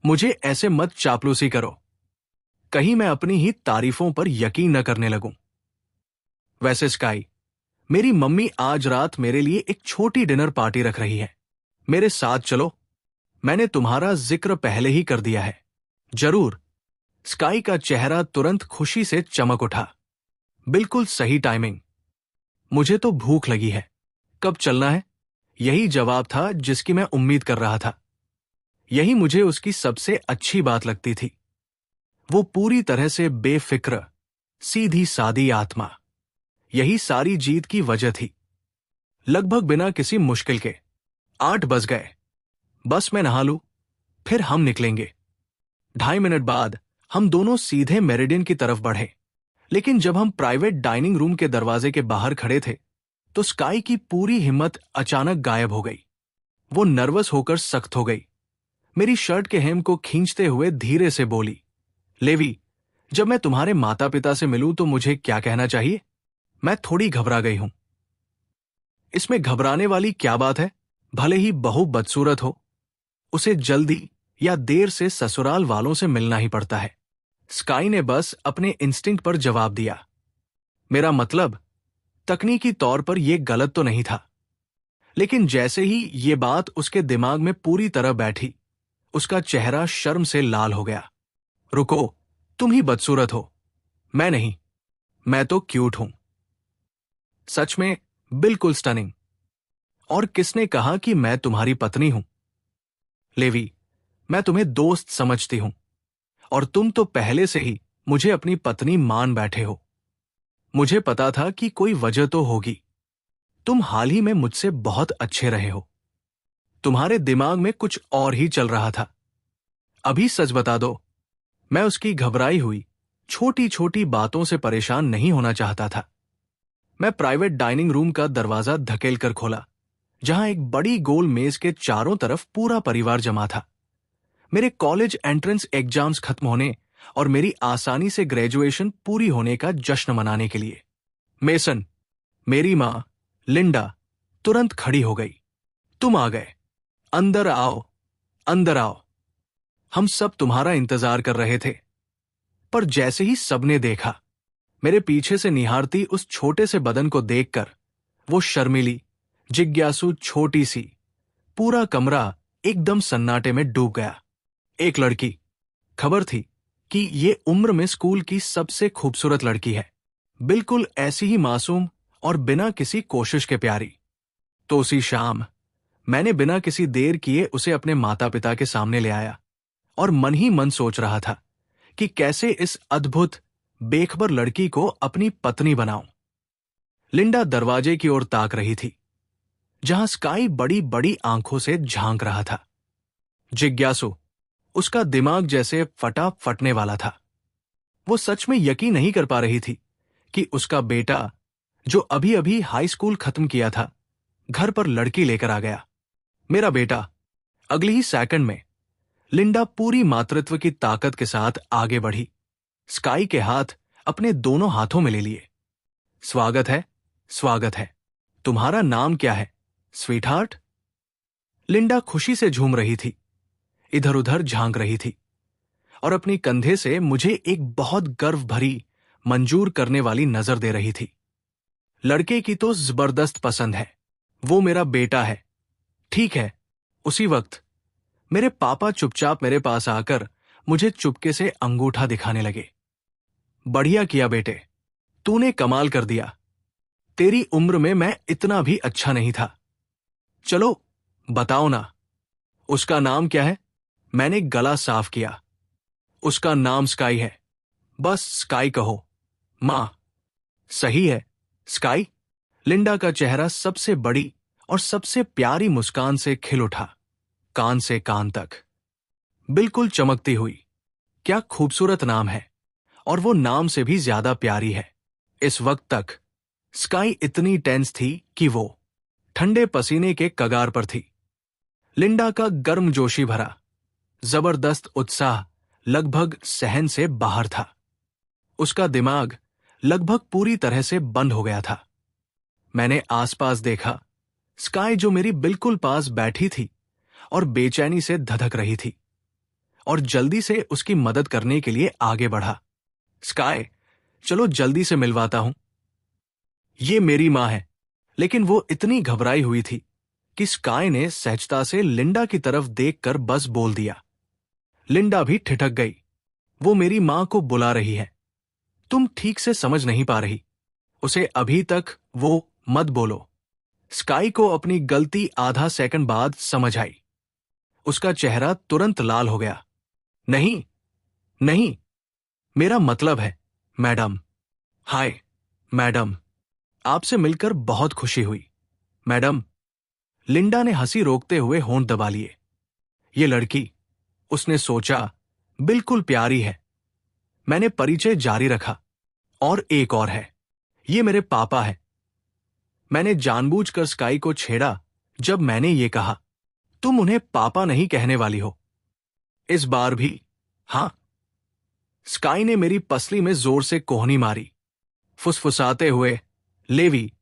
मुझे ऐसे मत चापलूसी करो, कहीं मैं अपनी ही तारीफों पर यकीन न करने लगूं। वैसे स्काई, मेरी मम्मी आज रात मेरे लिए एक छोटी डिनर पार्टी रख रही है। मेरे साथ चलो। मैंने तुम्हारा जिक्र पहले ही कर दिया है। जरूर। स्काई का चेहरा तुरंत खुशी से चमक उठा। बिल्कुल सही टाइमिंग। मुझे तो भूख लगी है। कब चलना है? यही जवाब था जिसकी मैं उम्मीद कर रहा था। यही मुझे उसकी सबसे अच्छी बात लगती थी। वो पूरी तरह से बेफिक्र, सीधी सादी आत्मा। यही सारी जीत की वजह थी। लगभग बिना किसी मुश्किल के 8 बज गए। बस मैं नहा लूं, फिर हम निकलेंगे। 2.5 मिनट बाद हम दोनों सीधे मेरिडियन की तरफ बढ़े। लेकिन जब हम प्राइवेट डाइनिंग रूम के दरवाजे के बाहर खड़े थे, तो स्काई की पूरी हिम्मत अचानक गायब हो गई। वो नर्वस होकर सख्त हो गई। मेरी शर्ट के हेम को खींचते हुए धीरे से बोली, लेवी, जब मैं तुम्हारे माता पिता से मिलूं तो मुझे क्या कहना चाहिए? मैं थोड़ी घबरा गई हूं। इसमें घबराने वाली क्या बात है? भले ही बहू बदसूरत हो, उसे जल्दी या देर से ससुराल वालों से मिलना ही पड़ता है। स्काई ने बस अपने इंस्टिंक्ट पर जवाब दिया। मेरा मतलब, तकनीकी तौर पर यह गलत तो नहीं था। लेकिन जैसे ही ये बात उसके दिमाग में पूरी तरह बैठी, उसका चेहरा शर्म से लाल हो गया। रुको, तुम ही बदसूरत हो, मैं नहीं। मैं तो क्यूट हूं। सच में, बिल्कुल स्टनिंग। और किसने कहा कि मैं तुम्हारी पत्नी हूं? लेवी, मैं तुम्हें दोस्त समझती हूं, और तुम तो पहले से ही मुझे अपनी पत्नी मान बैठे हो। मुझे पता था कि कोई वजह तो होगी। तुम हाल ही में मुझसे बहुत अच्छे रहे हो। तुम्हारे दिमाग में कुछ और ही चल रहा था। अभी सच बता दो। मैं उसकी घबराई हुई छोटी छोटी बातों से परेशान नहीं होना चाहता था। मैं प्राइवेट डाइनिंग रूम का दरवाजा धकेल कर खोला, जहां एक बड़ी गोल मेज के चारों तरफ पूरा परिवार जमा था। मेरे कॉलेज एंट्रेंस एग्जाम्स खत्म होने और मेरी आसानी से ग्रेजुएशन पूरी होने का जश्न मनाने के लिए। मेसन, मेरी मां लिंडा तुरंत खड़ी हो गई। तुम आ गए। अंदर आओ, अंदर आओ। हम सब तुम्हारा इंतजार कर रहे थे। पर जैसे ही सबने देखा, मेरे पीछे से निहारती उस छोटे से बदन को देखकर, वो शर्मीली, जिज्ञासु छोटी सी, पूरा कमरा एकदम सन्नाटे में डूब गया। एक लड़की, खबर थी कि ये उम्र में स्कूल की सबसे खूबसूरत लड़की है, बिल्कुल ऐसी ही मासूम और बिना किसी कोशिश के प्यारी। तो उसी शाम मैंने बिना किसी देर किए उसे अपने माता पिता के सामने ले आया और मन ही मन सोच रहा था कि कैसे इस अद्भुत, बेखबर लड़की को अपनी पत्नी बनाऊं। लिंडा दरवाजे की ओर ताक रही थी, जहां स्काई बड़ी बड़ी आंखों से झांक रहा था। जिज्ञासु, उसका दिमाग जैसे फटने वाला था। वो सच में यकीन नहीं कर पा रही थी कि उसका बेटा, जो अभी अभी हाई स्कूल खत्म किया था, घर पर लड़की लेकर आ गया। मेरा बेटा। अगली ही सेकंड में लिंडा पूरी मातृत्व की ताकत के साथ आगे बढ़ी, स्काई के हाथ अपने दोनों हाथों में ले लिए। स्वागत है, स्वागत है। तुम्हारा नाम क्या है, स्वीटहार्ट? लिंडा खुशी से झूम रही थी, इधर उधर झांक रही थी और अपनी कंधे से मुझे एक बहुत गर्व भरी, मंजूर करने वाली नजर दे रही थी। लड़के की तो जबरदस्त पसंद है, वो मेरा बेटा है। ठीक है। उसी वक्त मेरे पापा चुपचाप मेरे पास आकर मुझे चुपके से अंगूठा दिखाने लगे। बढ़िया किया बेटे, तूने कमाल कर दिया। तेरी उम्र में मैं इतना भी अच्छा नहीं था। चलो बताओ ना, उसका नाम क्या है? मैंने गला साफ किया। उसका नाम स्काई है, बस स्काई कहो। मां। सही है, स्काई। लिंडा का चेहरा सबसे बड़ी और सबसे प्यारी मुस्कान से खिल उठा, कान से कान तक, बिल्कुल चमकती हुई। क्या खूबसूरत नाम है, और वो नाम से भी ज्यादा प्यारी है। इस वक्त तक स्काई इतनी टेंस थी कि वो ठंडे पसीने के कगार पर थी। लिंडा का गर्मजोशी भरा, जबरदस्त उत्साह लगभग सहन से बाहर था। उसका दिमाग लगभग पूरी तरह से बंद हो गया था। मैंने आसपास देखा, स्काई जो मेरी बिल्कुल पास बैठी थी और बेचैनी से धधक रही थी, और जल्दी से उसकी मदद करने के लिए आगे बढ़ा। स्काई, चलो जल्दी से मिलवाता हूं। ये मेरी मां है। लेकिन वो इतनी घबराई हुई थी कि स्काई ने सहजता से लिंडा की तरफ देखकर बस बोल दिया। लिंडा भी ठिठक गई। वो मेरी मां को बुला रही है। तुम ठीक से समझ नहीं पा रही। उसे अभी तक वो मत बोलो। स्काई को अपनी गलती आधा सेकंड बाद समझ आई। उसका चेहरा तुरंत लाल हो गया। नहीं, नहीं, मेरा मतलब है, मैडम। हाय, मैडम। आपसे मिलकर बहुत खुशी हुई, मैडम। लिंडा ने हंसी रोकते हुए होंठ दबा लिए। ये लड़की, उसने सोचा, बिल्कुल प्यारी है। मैंने परिचय जारी रखा। और एक और है, ये मेरे पापा है। मैंने जानबूझकर स्काई को छेड़ा जब मैंने ये कहा, तुम उन्हें पापा नहीं कहने वाली हो। इस बार भी, हां। स्काई ने मेरी पसली में जोर से कोहनी मारी, फुसफुसाते हुए, लेवी,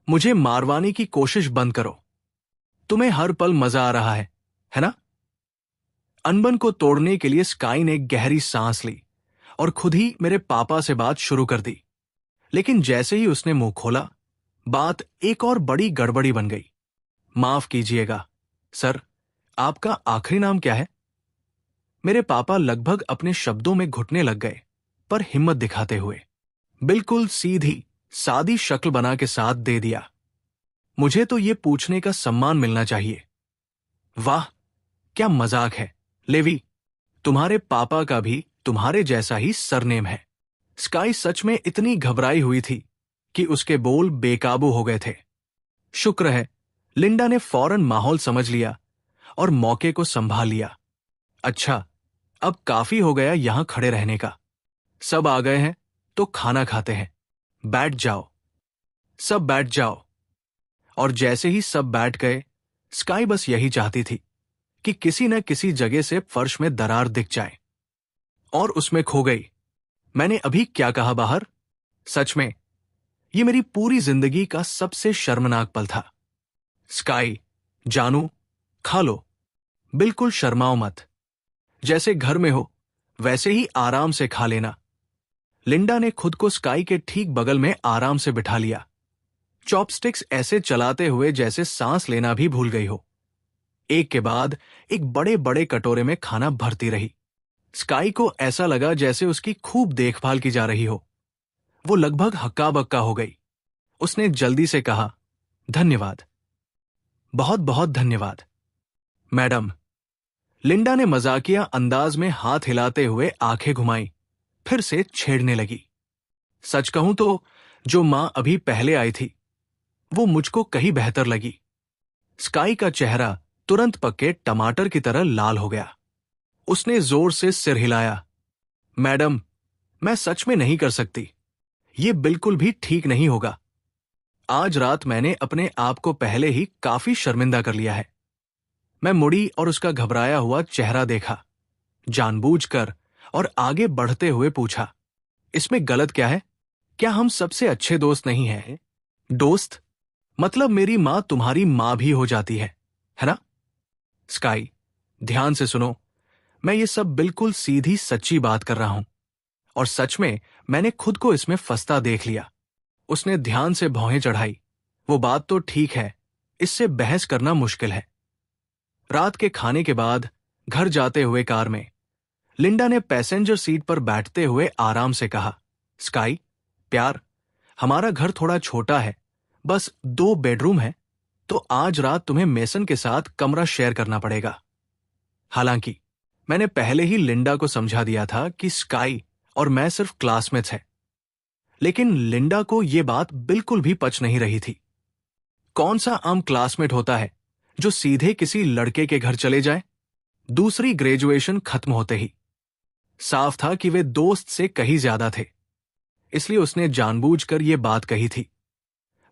मुझे मारवाने की कोशिश बंद करो। तुम्हें हर पल मजा आ रहा है ना? अनबन को तोड़ने के लिए स्काई ने गहरी सांस ली और खुद ही मेरे पापा से बात शुरू कर दी। लेकिन जैसे ही उसने मुंह खोला, बात एक और बड़ी गड़बड़ी बन गई। माफ कीजिएगा, सर, आपका आखिरी नाम क्या है? मेरे पापा लगभग अपने शब्दों में घुटने लग गए, पर हिम्मत दिखाते हुए बिल्कुल सीधी, सादी शक्ल बना के साथ दे दिया, मुझे तो ये पूछने का सम्मान मिलना चाहिए। वाह, क्या मजाक है, लेवी। तुम्हारे पापा का भी तुम्हारे जैसा ही सरनेम है। स्काई सच में इतनी घबराई हुई थी कि उसके बोल बेकाबू हो गए थे। शुक्र है, लिंडा ने फौरन माहौल समझ लिया और मौके को संभाल लिया। अच्छा, अब काफी हो गया यहां खड़े रहने का। सब आ गए हैं तो खाना खाते हैं। बैठ जाओ। सब बैठ जाओ। और जैसे ही सब बैठ गए, स्काई बस यही चाहती थी कि किसी न किसी जगह से फर्श में दरार दिख जाए और उसमें खो गई। मैंने अभी क्या कहा बाहर? सच में ये मेरी पूरी जिंदगी का सबसे शर्मनाक पल था। स्काई, जानू, खा लो, बिल्कुल शर्माओ मत। जैसे घर में हो वैसे ही आराम से खा लेना। लिंडा ने खुद को स्काई के ठीक बगल में आराम से बिठा लिया, चॉपस्टिक्स ऐसे चलाते हुए जैसे सांस लेना भी भूल गई हो। एक के बाद एक बड़े बड़े कटोरे में खाना भरती रही। स्काई को ऐसा लगा जैसे उसकी खूब देखभाल की जा रही हो। वो लगभग हक्का बक्का हो गई। उसने जल्दी से कहा, धन्यवाद, बहुत बहुत धन्यवाद मैडम। लिंडा ने मजाकिया अंदाज में हाथ हिलाते हुए आंखें घुमाई, फिर से छेड़ने लगी। सच कहूं तो जो मां अभी पहले आई थी वो मुझको कहीं बेहतर लगी। स्काई का चेहरा तुरंत पके टमाटर की तरह लाल हो गया। उसने जोर से सिर हिलाया। मैडम, मैं सच में नहीं कर सकती। ये बिल्कुल भी ठीक नहीं होगा। आज रात मैंने अपने आप को पहले ही काफी शर्मिंदा कर लिया है। मैं मुड़ी और उसका घबराया हुआ चेहरा देखा, जानबूझकर, और आगे बढ़ते हुए पूछा, इसमें गलत क्या है? क्या हम सबसे अच्छे दोस्त नहीं हैं? दोस्त मतलब मेरी मां तुम्हारी मां भी हो जाती है ना? स्काई, ध्यान से सुनो, मैं ये सब बिल्कुल सीधी सच्ची बात कर रहा हूं, और सच में मैंने खुद को इसमें फंसता देख लिया। उसने ध्यान से भौहें चढ़ाई। वो बात तो ठीक है, इससे बहस करना मुश्किल है। रात के खाने के बाद घर जाते हुए कार में लिंडा ने पैसेंजर सीट पर बैठते हुए आराम से कहा, स्काई, प्यार, हमारा घर थोड़ा छोटा है, बस 2 बेडरूम है, तो आज रात तुम्हें मेसन के साथ कमरा शेयर करना पड़ेगा। हालांकि मैंने पहले ही लिंडा को समझा दिया था कि स्काई और मैं सिर्फ क्लासमेट्स हैं, लेकिन लिंडा को यह बात बिल्कुल भी पच नहीं रही थी। कौन सा आम क्लासमेट होता है जो सीधे किसी लड़के के घर चले जाए, दूसरी ग्रेजुएशन खत्म होते ही? साफ था कि वे दोस्त से कहीं ज्यादा थे, इसलिए उसने जानबूझकर यह बात कही थी,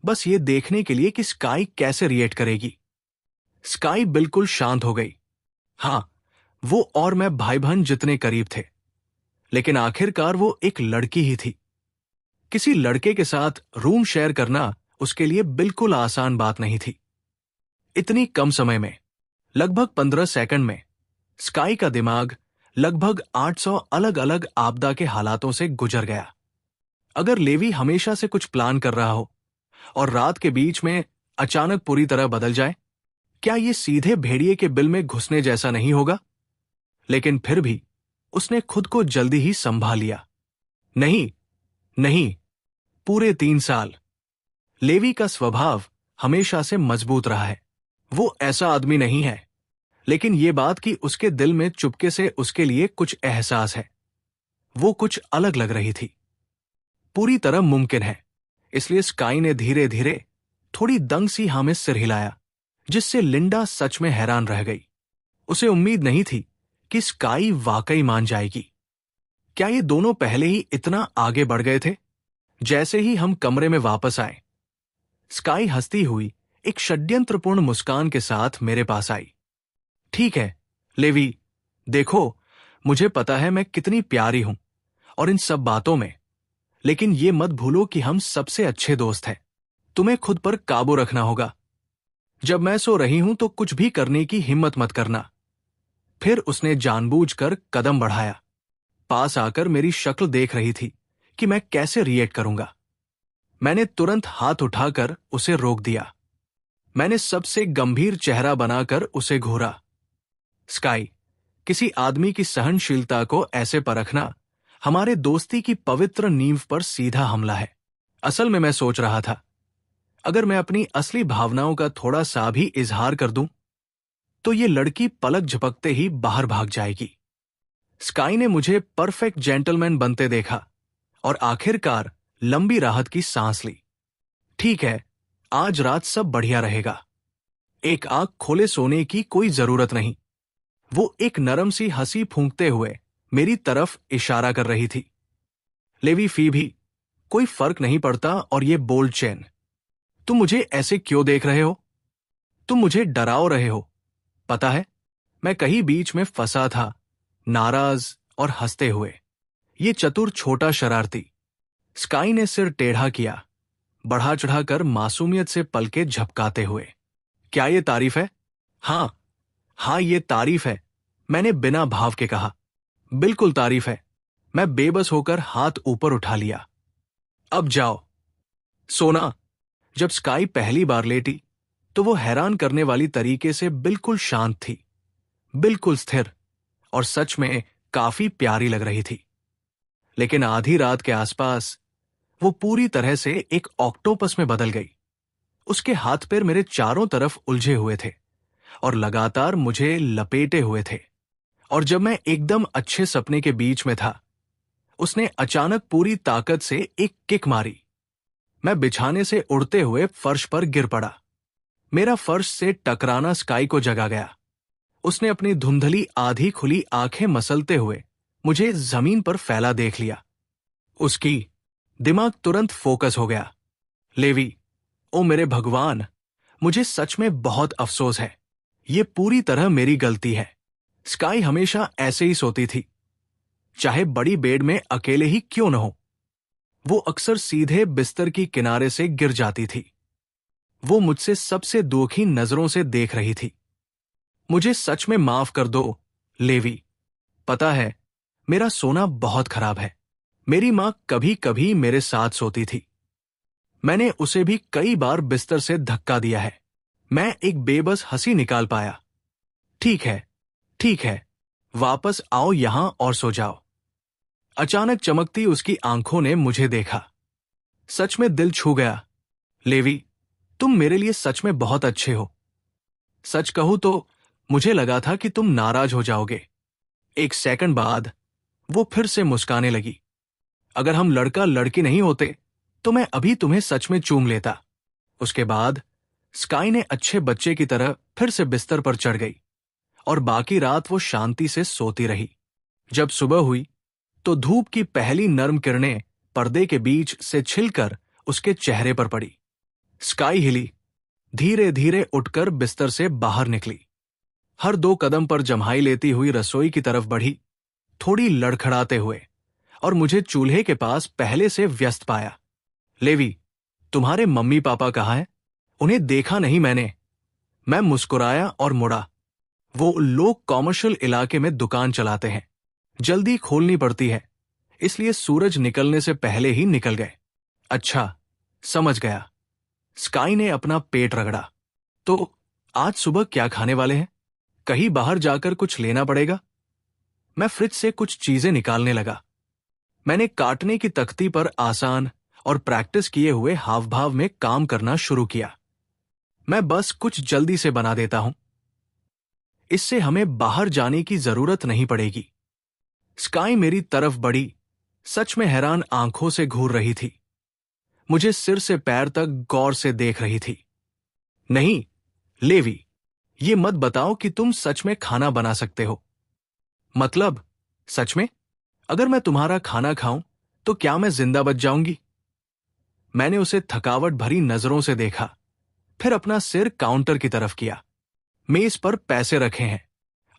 बस ये देखने के लिए कि स्काई कैसे रिएक्ट करेगी। स्काई बिल्कुल शांत हो गई। हां, वो और मैं भाई बहन जितने करीब थे, लेकिन आखिरकार वो एक लड़की ही थी। किसी लड़के के साथ रूम शेयर करना उसके लिए बिल्कुल आसान बात नहीं थी। इतनी कम समय में, लगभग 15 सेकंड में, स्काई का दिमाग लगभग 800 अलग अलग आपदा के हालातों से गुजर गया। अगर लेवी हमेशा से कुछ प्लान कर रहा हो और रात के बीच में अचानक पूरी तरह बदल जाए, क्या ये सीधे भेड़िए के बिल में घुसने जैसा नहीं होगा? लेकिन फिर भी उसने खुद को जल्दी ही संभाल लिया। नहीं, नहीं, पूरे 3 साल। लेवी का स्वभाव हमेशा से मजबूत रहा है। वो ऐसा आदमी नहीं है, लेकिन ये बात कि उसके दिल में चुपके से उसके लिए कुछ एहसास है, वो कुछ अलग लग रही थी। पूरी तरह मुमकिन है, इसलिए स्काई ने धीरे धीरे थोड़ी दंग सी हाँ में सिर हिलाया, जिससे लिंडा सच में हैरान रह गई। उसे उम्मीद नहीं थी कि स्काई वाकई मान जाएगी। क्या ये दोनों पहले ही इतना आगे बढ़ गए थे? जैसे ही हम कमरे में वापस आए, स्काई हंसती हुई एक षड्यंत्रपूर्ण मुस्कान के साथ मेरे पास आई। ठीक है लेवी, देखो, मुझे पता है मैं कितनी प्यारी हूं और इन सब बातों में, लेकिन ये मत भूलो कि हम सबसे अच्छे दोस्त हैं। तुम्हें खुद पर काबू रखना होगा। जब मैं सो रही हूं तो कुछ भी करने की हिम्मत मत करना। फिर उसने जानबूझकर कदम बढ़ाया। पास आकर मेरी शक्ल देख रही थी कि मैं कैसे रिएक्ट करूंगा। मैंने तुरंत हाथ उठाकर उसे रोक दिया। मैंने सबसे गंभीर चेहरा बनाकर उसे घूरा। स्काई, किसी आदमी की सहनशीलता को ऐसे परखना हमारे दोस्ती की पवित्र नींव पर सीधा हमला है। असल में मैं सोच रहा था, अगर मैं अपनी असली भावनाओं का थोड़ा सा भी इजहार कर दूं, तो ये लड़की पलक झपकते ही बाहर भाग जाएगी। स्काई ने मुझे परफेक्ट जेंटलमैन बनते देखा और आखिरकार लंबी राहत की सांस ली। ठीक है, आज रात सब बढ़िया रहेगा। एक आंख खोले सोने की कोई जरूरत नहीं। वो एक नरम सी हंसी फूंकते हुए मेरी तरफ इशारा कर रही थी। लेवी फी भी, कोई फर्क नहीं पड़ता, और ये बोल्ड चेन, तुम मुझे ऐसे क्यों देख रहे हो? तुम मुझे डराओ रहे हो। पता है, मैं कहीं बीच में फंसा था, नाराज और हंसते हुए। ये चतुर छोटा शरारती। स्काई ने सिर टेढ़ा किया, बढ़ा चढ़ाकर मासूमियत से पलके झपकाते हुए। क्या ये तारीफ है? हाँ, हाँ ये तारीफ है, मैंने बिना भाव के कहा। बिल्कुल तारीफ है। मैं बेबस होकर हाथ ऊपर उठा लिया। अब जाओ। सोना। जब स्काई पहली बार लेटी तो वो हैरान करने वाली तरीके से बिल्कुल शांत थी, बिल्कुल स्थिर, और सच में काफी प्यारी लग रही थी। लेकिन आधी रात के आसपास वो पूरी तरह से एक ऑक्टोपस में बदल गई। उसके हाथ पैर मेरे चारों तरफ उलझे हुए थे और लगातार मुझे लपेटे हुए थे। और जब मैं एकदम अच्छे सपने के बीच में था, उसने अचानक पूरी ताकत से एक किक मारी। मैं बिछाने से उड़ते हुए फर्श पर गिर पड़ा। मेरा फर्श से टकराना स्काई को जगा गया। उसने अपनी धुंधली आधी खुली आंखें मसलते हुए मुझे जमीन पर फैला देख लिया। उसकी दिमाग तुरंत फोकस हो गया। लेवी, ओ मेरे भगवान, मुझे सच में बहुत अफसोस है। ये पूरी तरह मेरी गलती है। स्काई हमेशा ऐसे ही सोती थी, चाहे बड़ी बेड में अकेले ही क्यों न हो। वो अक्सर सीधे बिस्तर की किनारे से गिर जाती थी। वो मुझसे सबसे दुखी नजरों से देख रही थी। मुझे सच में माफ कर दो, लेवी। पता है, मेरा सोना बहुत खराब है। मेरी मां कभी कभी मेरे साथ सोती थी। मैंने उसे भी कई बार बिस्तर से धक्का दिया है। मैं एक बेबस हंसी निकाल पाया। ठीक है, ठीक है, वापस आओ यहां और सो जाओ। अचानक चमकती उसकी आंखों ने मुझे देखा। सच में दिल छू गया। लेवी, तुम मेरे लिए सच में बहुत अच्छे हो। सच कहूं तो मुझे लगा था कि तुम नाराज हो जाओगे। एक सेकंड बाद वो फिर से मुस्काने लगी। अगर हम लड़का लड़की नहीं होते तो मैं अभी तुम्हें सच में चूम लेता। उसके बाद स्काई ने अच्छे बच्चे की तरह फिर से बिस्तर पर चढ़ गई और बाकी रात वो शांति से सोती रही। जब सुबह हुई तो धूप की पहली नर्म किरणें पर्दे के बीच से छिलकर उसके चेहरे पर पड़ी। स्काई हिली, धीरे धीरे उठकर बिस्तर से बाहर निकली। हर 2 कदम पर जम्हाई लेती हुई रसोई की तरफ बढ़ी, थोड़ी लड़खड़ाते हुए, और मुझे चूल्हे के पास पहले से व्यस्त पाया। लेवी, तुम्हारे मम्मी पापा कहाँ हैं? उन्हें देखा नहीं मैंने। मैं मुस्कुराया और मुड़ा। वो लोग कॉमर्शियल इलाके में दुकान चलाते हैं, जल्दी खोलनी पड़ती है, इसलिए सूरज निकलने से पहले ही निकल गए। अच्छा, समझ गया। स्काई ने अपना पेट रगड़ा। तो आज सुबह क्या खाने वाले हैं? कहीं बाहर जाकर कुछ लेना पड़ेगा। मैं फ्रिज से कुछ चीजें निकालने लगा। मैंने काटने की तख्ती पर आसान और प्रैक्टिस किए हुए हाव भाव में काम करना शुरू किया। मैं बस कुछ जल्दी से बना देता हूं, इससे हमें बाहर जाने की जरूरत नहीं पड़ेगी। स्काई मेरी तरफ बढ़ी, सच में हैरान आंखों से घूर रही थी। मुझे सिर से पैर तक गौर से देख रही थी। नहीं, लेवी, ये मत बताओ कि तुम सच में खाना बना सकते हो। मतलब, सच में? अगर मैं तुम्हारा खाना खाऊं तो क्या मैं जिंदा बच जाऊंगी? मैंने उसे थकावट भरी नजरों से देखा, फिर अपना सिर काउंटर की तरफ किया। मेज पर पैसे रखे हैं,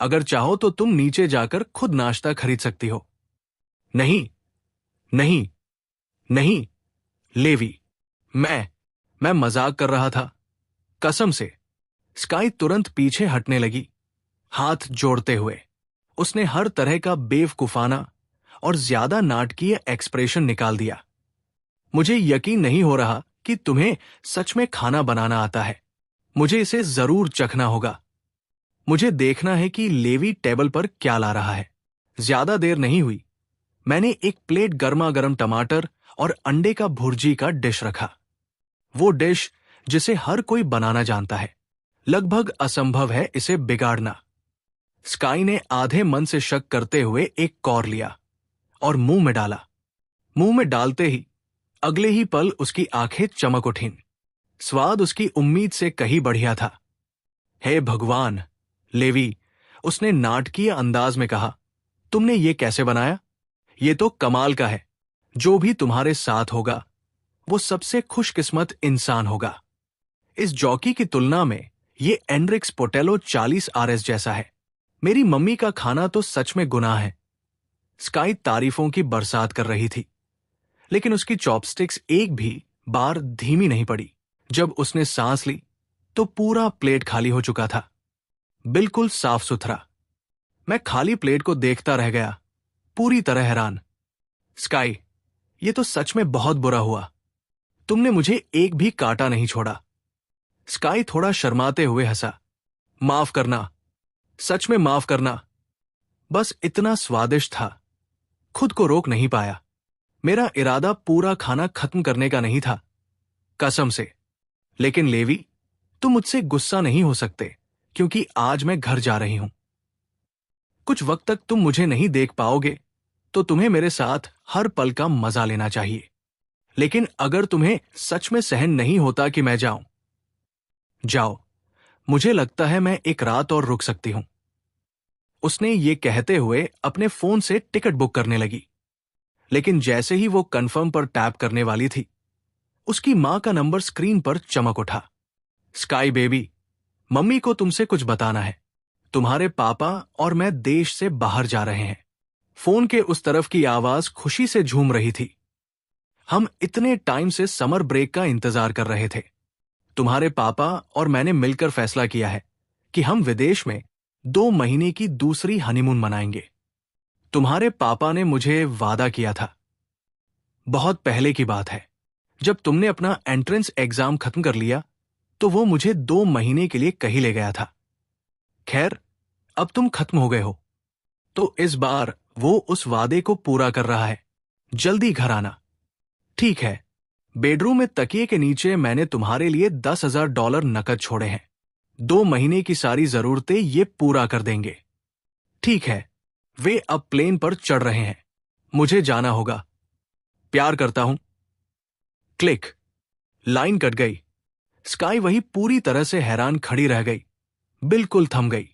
अगर चाहो तो तुम नीचे जाकर खुद नाश्ता खरीद सकती हो। नहीं, नहीं, नहीं, लेवी, मैं मजाक कर रहा था, कसम से। स्काई तुरंत पीछे हटने लगी, हाथ जोड़ते हुए। उसने हर तरह का बेवकूफाना और ज्यादा नाटकीय एक्सप्रेशन निकाल दिया। मुझे यकीन नहीं हो रहा कि तुम्हें सच में खाना बनाना आता है। मुझे इसे जरूर चखना होगा। मुझे देखना है कि लेवी टेबल पर क्या ला रहा है। ज्यादा देर नहीं हुई, मैंने एक प्लेट गर्मा गर्म टमाटर और अंडे का भुर्जी का डिश रखा। वो डिश जिसे हर कोई बनाना जानता है। लगभग असंभव है इसे बिगाड़ना। स्काई ने आधे मन से शक करते हुए एक कौर लिया और मुंह में डाला। मुंह में डालते ही अगले ही पल उसकी आंखें चमक उठीं। स्वाद उसकी उम्मीद से कहीं बढ़िया था। हे भगवान, लेवी, उसने नाटकीय अंदाज में कहा, तुमने ये कैसे बनाया? ये तो कमाल का है। जो भी तुम्हारे साथ होगा वो सबसे खुशकिस्मत इंसान होगा। इस जॉकी की तुलना में ये एनरिक्स पोटेलो 40 RS जैसा है। मेरी मम्मी का खाना तो सच में गुनाह है। स्काई तारीफों की बरसात कर रही थी, लेकिन उसकी चॉपस्टिक्स एक भी बार धीमी नहीं पड़ी। जब उसने सांस ली तो पूरा प्लेट खाली हो चुका था, बिल्कुल साफ सुथरा। मैं खाली प्लेट को देखता रह गया, पूरी तरह हैरान। स्काई, ये तो सच में बहुत बुरा हुआ। तुमने मुझे एक भी कांटा नहीं छोड़ा। स्काई थोड़ा शर्माते हुए हंसा। माफ करना, सच में माफ करना। बस इतना स्वादिष्ट था, खुद को रोक नहीं पाया। मेरा इरादा पूरा खाना खत्म करने का नहीं था, कसम से। लेकिन लेवी, तुम मुझसे गुस्सा नहीं हो सकते, क्योंकि आज मैं घर जा रही हूं। कुछ वक्त तक तुम मुझे नहीं देख पाओगे, तो तुम्हें मेरे साथ हर पल का मजा लेना चाहिए। लेकिन अगर तुम्हें सच में सहन नहीं होता कि मैं जाऊं, जाओ। मुझे लगता है मैं एक रात और रुक सकती हूं। उसने ये कहते हुए अपने फोन से टिकट बुक करने लगी, लेकिन जैसे ही वो कंफर्म पर टैप करने वाली थी, उसकी मां का नंबर स्क्रीन पर चमक उठा। स्काई बेबी, मम्मी को तुमसे कुछ बताना है। तुम्हारे पापा और मैं देश से बाहर जा रहे हैं। फोन के उस तरफ की आवाज खुशी से झूम रही थी। हम इतने टाइम से समर ब्रेक का इंतजार कर रहे थे। तुम्हारे पापा और मैंने मिलकर फैसला किया है कि हम विदेश में 2 महीने की दूसरी हनीमून मनाएंगे। तुम्हारे पापा ने मुझे वादा किया था। बहुत पहले की बात है, जब तुमने अपना एंट्रेंस एग्जाम खत्म कर लिया, तो वो मुझे 2 महीने के लिए कहीं ले गया था। खैर, अब तुम खत्म हो गए हो, तो इस बार वो उस वादे को पूरा कर रहा है। जल्दी घर आना। ठीक है, बेडरूम में तकिए के नीचे मैंने तुम्हारे लिए $10,000 नकद छोड़े हैं। 2 महीने की सारी जरूरतें ये पूरा कर देंगे। ठीक है, वे अब प्लेन पर चढ़ रहे हैं। मुझे जाना होगा। प्यार करता हूं। क्लिक। लाइन कट गई। स्काई वही पूरी तरह से हैरान खड़ी रह गई, बिल्कुल थम गई।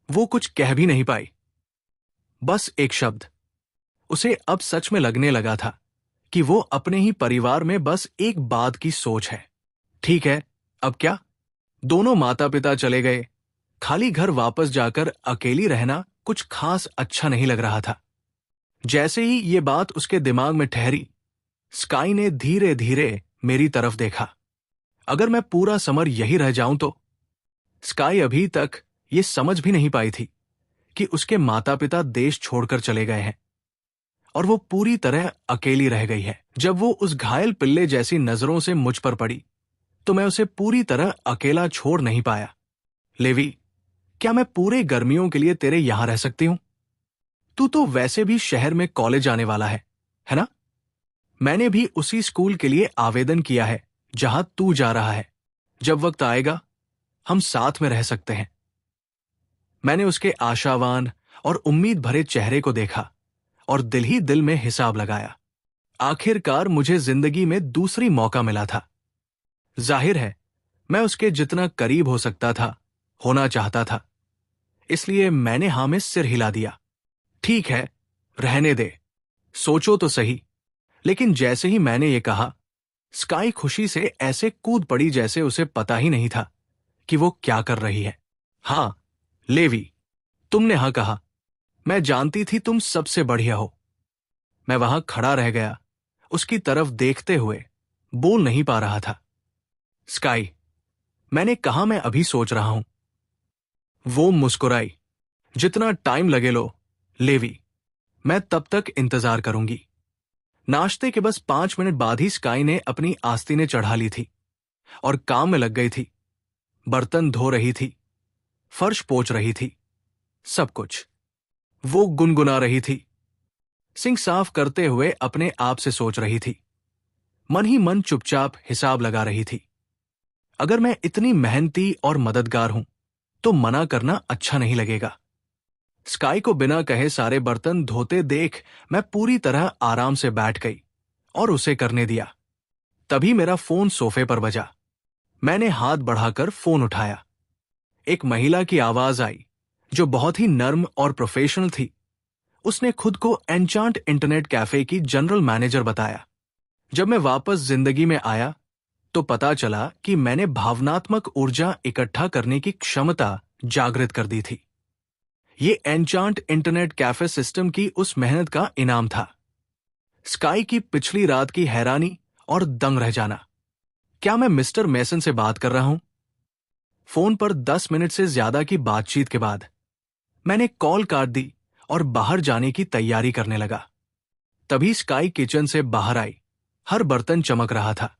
वो कुछ कह भी नहीं पाई, बस एक शब्द। उसे अब सच में लगने लगा था कि वो अपने ही परिवार में बस एक बात की सोच है। ठीक है, अब क्या? दोनों माता पिता चले गए। खाली घर वापस जाकर अकेली रहना कुछ खास अच्छा नहीं लग रहा था। जैसे ही ये बात उसके दिमाग में ठहरी, स्काई ने धीरे धीरे मेरी तरफ देखा। अगर मैं पूरा समर यही रह जाऊं तो? स्काई अभी तक ये समझ भी नहीं पाई थी कि उसके माता पिता देश छोड़कर चले गए हैं और वो पूरी तरह अकेली रह गई है। जब वो उस घायल पिल्ले जैसी नजरों से मुझ पर पड़ी, तो मैं उसे पूरी तरह अकेला छोड़ नहीं पाया। लेवी, क्या मैं पूरे गर्मियों के लिए तेरे यहां रह सकती हूं? तू तो वैसे भी शहर में कॉलेज आने वाला है ना? मैंने भी उसी स्कूल के लिए आवेदन किया है जहां तू जा रहा है। जब वक्त आएगा, हम साथ में रह सकते हैं। मैंने उसके आशावान और उम्मीद भरे चेहरे को देखा और दिल ही दिल में हिसाब लगाया। आखिरकार मुझे जिंदगी में दूसरी मौका मिला था। जाहिर है, मैं उसके जितना करीब हो सकता था, होना चाहता था। इसलिए मैंने हां में सिर हिला दिया। ठीक है, रहने दे, सोचो तो सही। लेकिन जैसे ही मैंने ये कहा, स्काई खुशी से ऐसे कूद पड़ी जैसे उसे पता ही नहीं था कि वो क्या कर रही है। हां, लेवी, तुमने हां कहा। मैं जानती थी तुम सबसे बढ़िया हो। मैं वहां खड़ा रह गया, उसकी तरफ देखते हुए, बोल नहीं पा रहा था। स्काई, मैंने कहा मैं अभी सोच रहा हूं। वो मुस्कुराई। जितना टाइम लगे लो, लेवी, मैं तब तक इंतजार करूंगी। नाश्ते के बस 5 मिनट बाद ही स्काई ने अपनी आस्तीनें चढ़ा ली थी और काम में लग गई थी। बर्तन धो रही थी, फर्श पोंछ रही थी, सब कुछ। वो गुनगुना रही थी, सिंक साफ करते हुए अपने आप से सोच रही थी। मन ही मन चुपचाप हिसाब लगा रही थी। अगर मैं इतनी मेहनती और मददगार हूं, तो मना करना अच्छा नहीं लगेगा। स्काई को बिना कहे सारे बर्तन धोते देख मैं पूरी तरह आराम से बैठ गई और उसे करने दिया। तभी मेरा फोन सोफे पर बजा। मैंने हाथ बढ़ाकर फोन उठाया। एक महिला की आवाज आई, जो बहुत ही नर्म और प्रोफेशनल थी। उसने खुद को एन्चांट इंटरनेट कैफे की जनरल मैनेजर बताया। जब मैं वापस जिंदगी में आया, तो पता चला कि मैंने भावनात्मक ऊर्जा इकट्ठा करने की क्षमता जागृत कर दी थी। ये एन्चांट इंटरनेट कैफे सिस्टम की उस मेहनत का इनाम था। स्काई की पिछली रात की हैरानी और दंग रह जाना। क्या मैं मिस्टर मेसन से बात कर रहा हूं? फोन पर 10 मिनट से ज्यादा की बातचीत के बाद मैंने कॉल काट दी और बाहर जाने की तैयारी करने लगा। तभी स्काई किचन से बाहर आई। हर बर्तन चमक रहा था,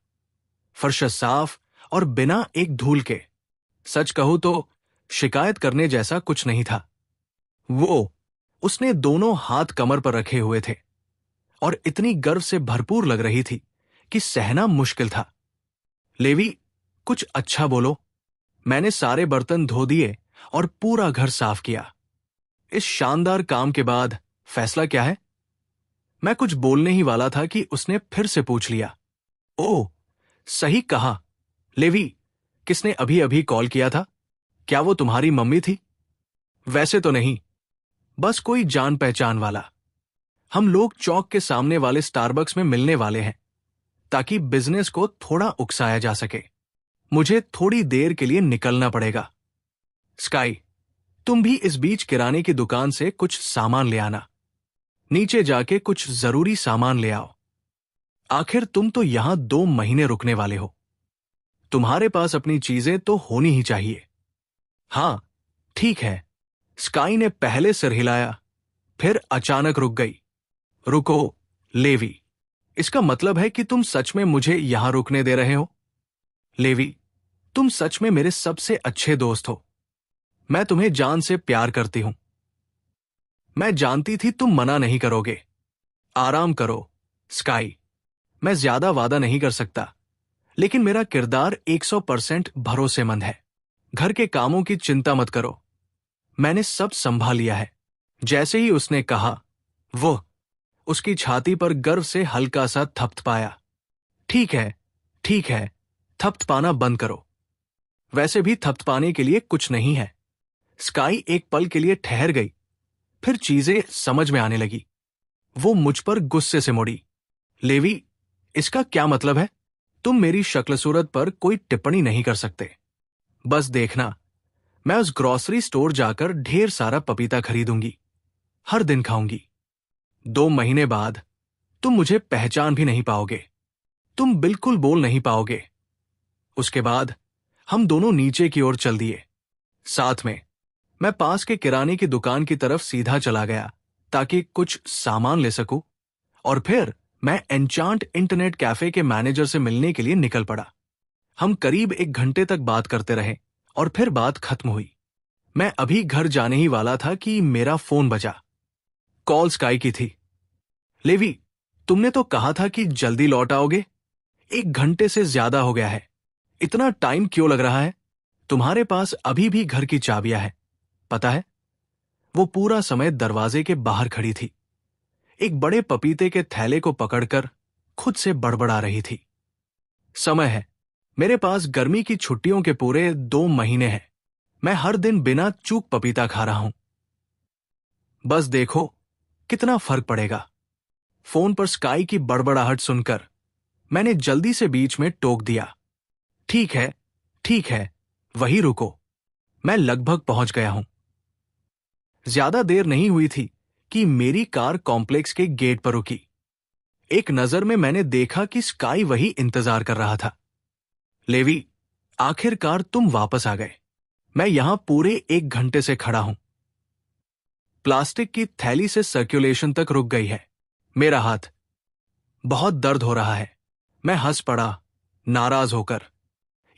फर्श साफ और बिना एक धूल के। सच कहूं तो शिकायत करने जैसा कुछ नहीं था। उसने दोनों हाथ कमर पर रखे हुए थे और इतनी गर्व से भरपूर लग रही थी कि सहना मुश्किल था। लेवी, कुछ अच्छा बोलो। मैंने सारे बर्तन धो दिए और पूरा घर साफ किया। इस शानदार काम के बाद फैसला क्या है? मैं कुछ बोलने ही वाला था कि उसने फिर से पूछ लिया। ओह, सही कहा। लेवी, किसने अभी अभी कॉल किया था? क्या वो तुम्हारी मम्मी थी? वैसे तो नहीं, बस कोई जान पहचान वाला। हम लोग चौक के सामने वाले स्टारबक्स में मिलने वाले हैं ताकि बिजनेस को थोड़ा उकसाया जा सके। मुझे थोड़ी देर के लिए निकलना पड़ेगा। स्काई, तुम भी इस बीच किराने की दुकान से कुछ सामान ले आना। नीचे जाके कुछ जरूरी सामान ले आओ। आखिर तुम तो यहां 2 महीने रुकने वाले हो। तुम्हारे पास अपनी चीजें तो होनी ही चाहिए। हां, ठीक है। स्काई ने पहले सिर हिलाया, फिर अचानक रुक गई। रुको, लेवी, इसका मतलब है कि तुम सच में मुझे यहां रुकने दे रहे हो? लेवी, तुम सच में मेरे सबसे अच्छे दोस्त हो। मैं तुम्हें जान से प्यार करती हूं। मैं जानती थी तुम मना नहीं करोगे। आराम करो, स्काई। मैं ज्यादा वादा नहीं कर सकता, लेकिन मेरा किरदार 100% भरोसेमंद है। घर के कामों की चिंता मत करो, मैंने सब संभाल लिया है। जैसे ही उसने कहा, उसकी छाती पर गर्व से हल्का सा थपथपाया। ठीक है, ठीक है, थपथपाना बंद करो। वैसे भी थपथपाने के लिए कुछ नहीं है। स्काई एक पल के लिए ठहर गई, फिर चीजें समझ में आने लगी। वो मुझ पर गुस्से से मुड़ी। लेवी, इसका क्या मतलब है? तुम मेरी शक्ल सूरत पर कोई टिप्पणी नहीं कर सकते। बस देखना, मैं उस ग्रोसरी स्टोर जाकर ढेर सारा पपीता खरीदूंगी। हर दिन खाऊंगी। 2 महीने बाद तुम मुझे पहचान भी नहीं पाओगे। तुम बिल्कुल बोल नहीं पाओगे। उसके बाद हम दोनों नीचे की ओर चल दिए। साथ में मैं पास के किराने की दुकान की तरफ सीधा चला गया ताकि कुछ सामान ले सकूं, और फिर मैं एन्चांट इंटरनेट कैफे के मैनेजर से मिलने के लिए निकल पड़ा। हम करीब 1 घंटे तक बात करते रहे और फिर बात खत्म हुई। मैं अभी घर जाने ही वाला था कि मेरा फोन बजा। कॉल स्काई की थी। लेवी, तुमने तो कहा था कि जल्दी लौट आओगे। 1 घंटे से ज्यादा हो गया है। इतना टाइम क्यों लग रहा है? तुम्हारे पास अभी भी घर की चाबियां हैं, पता है? वो पूरा समय दरवाजे के बाहर खड़ी थी, एक बड़े पपीते के थैले को पकड़कर खुद से बड़बड़ा रही थी। समय है, मेरे पास गर्मी की छुट्टियों के पूरे 2 महीने हैं। मैं हर दिन बिना चूक पपीता खा रहा हूं। बस देखो कितना फर्क पड़ेगा। फोन पर स्काई की बड़बड़ाहट सुनकर मैंने जल्दी से बीच में टोक दिया। ठीक है, ठीक है, वहीं रुको, मैं लगभग पहुंच गया हूं। ज्यादा देर नहीं हुई थी कि मेरी कार कॉम्प्लेक्स के गेट पर रुकी। एक नजर में मैंने देखा कि स्काई वही इंतजार कर रहा था। लेवी, आखिरकार तुम वापस आ गए। मैं यहां पूरे 1 घंटे से खड़ा हूं। प्लास्टिक की थैली से सर्कुलेशन तक रुक गई है। मेरा हाथ बहुत दर्द हो रहा है। मैं हंस पड़ा, नाराज होकर।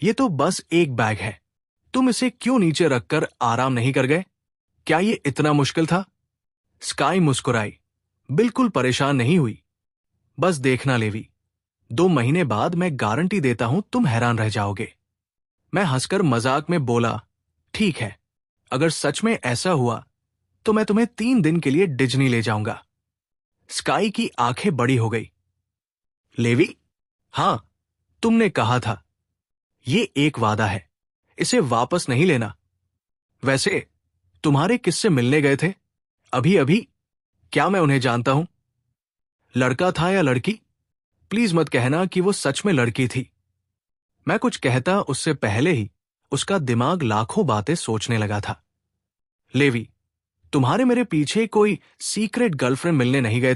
ये तो बस एक बैग है। तुम इसे क्यों नीचे रखकर आराम नहीं कर गए? क्या ये इतना मुश्किल था? स्काई मुस्कुराई, बिल्कुल परेशान नहीं हुई। बस देखना लेवी, 2 महीने बाद मैं गारंटी देता हूं तुम हैरान रह जाओगे। मैं हंसकर मजाक में बोला, ठीक है, अगर सच में ऐसा हुआ तो मैं तुम्हें 3 दिन के लिए डिज्नी ले जाऊंगा। स्काई की आंखें बड़ी हो गई। लेवी, हां, तुमने कहा था। ये एक वादा है, इसे वापस नहीं लेना। वैसे तुम्हारे किससे मिलने गए थे अभी अभी? क्या मैं उन्हें जानता हूं? लड़का था या लड़की? प्लीज मत कहना कि वो सच में लड़की थी। मैं कुछ कहता उससे पहले ही उसका दिमाग लाखों बातें सोचने लगा था। लेवी, तुम्हारे मेरे पीछे कोई सीक्रेट गर्लफ्रेंड मिलने नहीं गए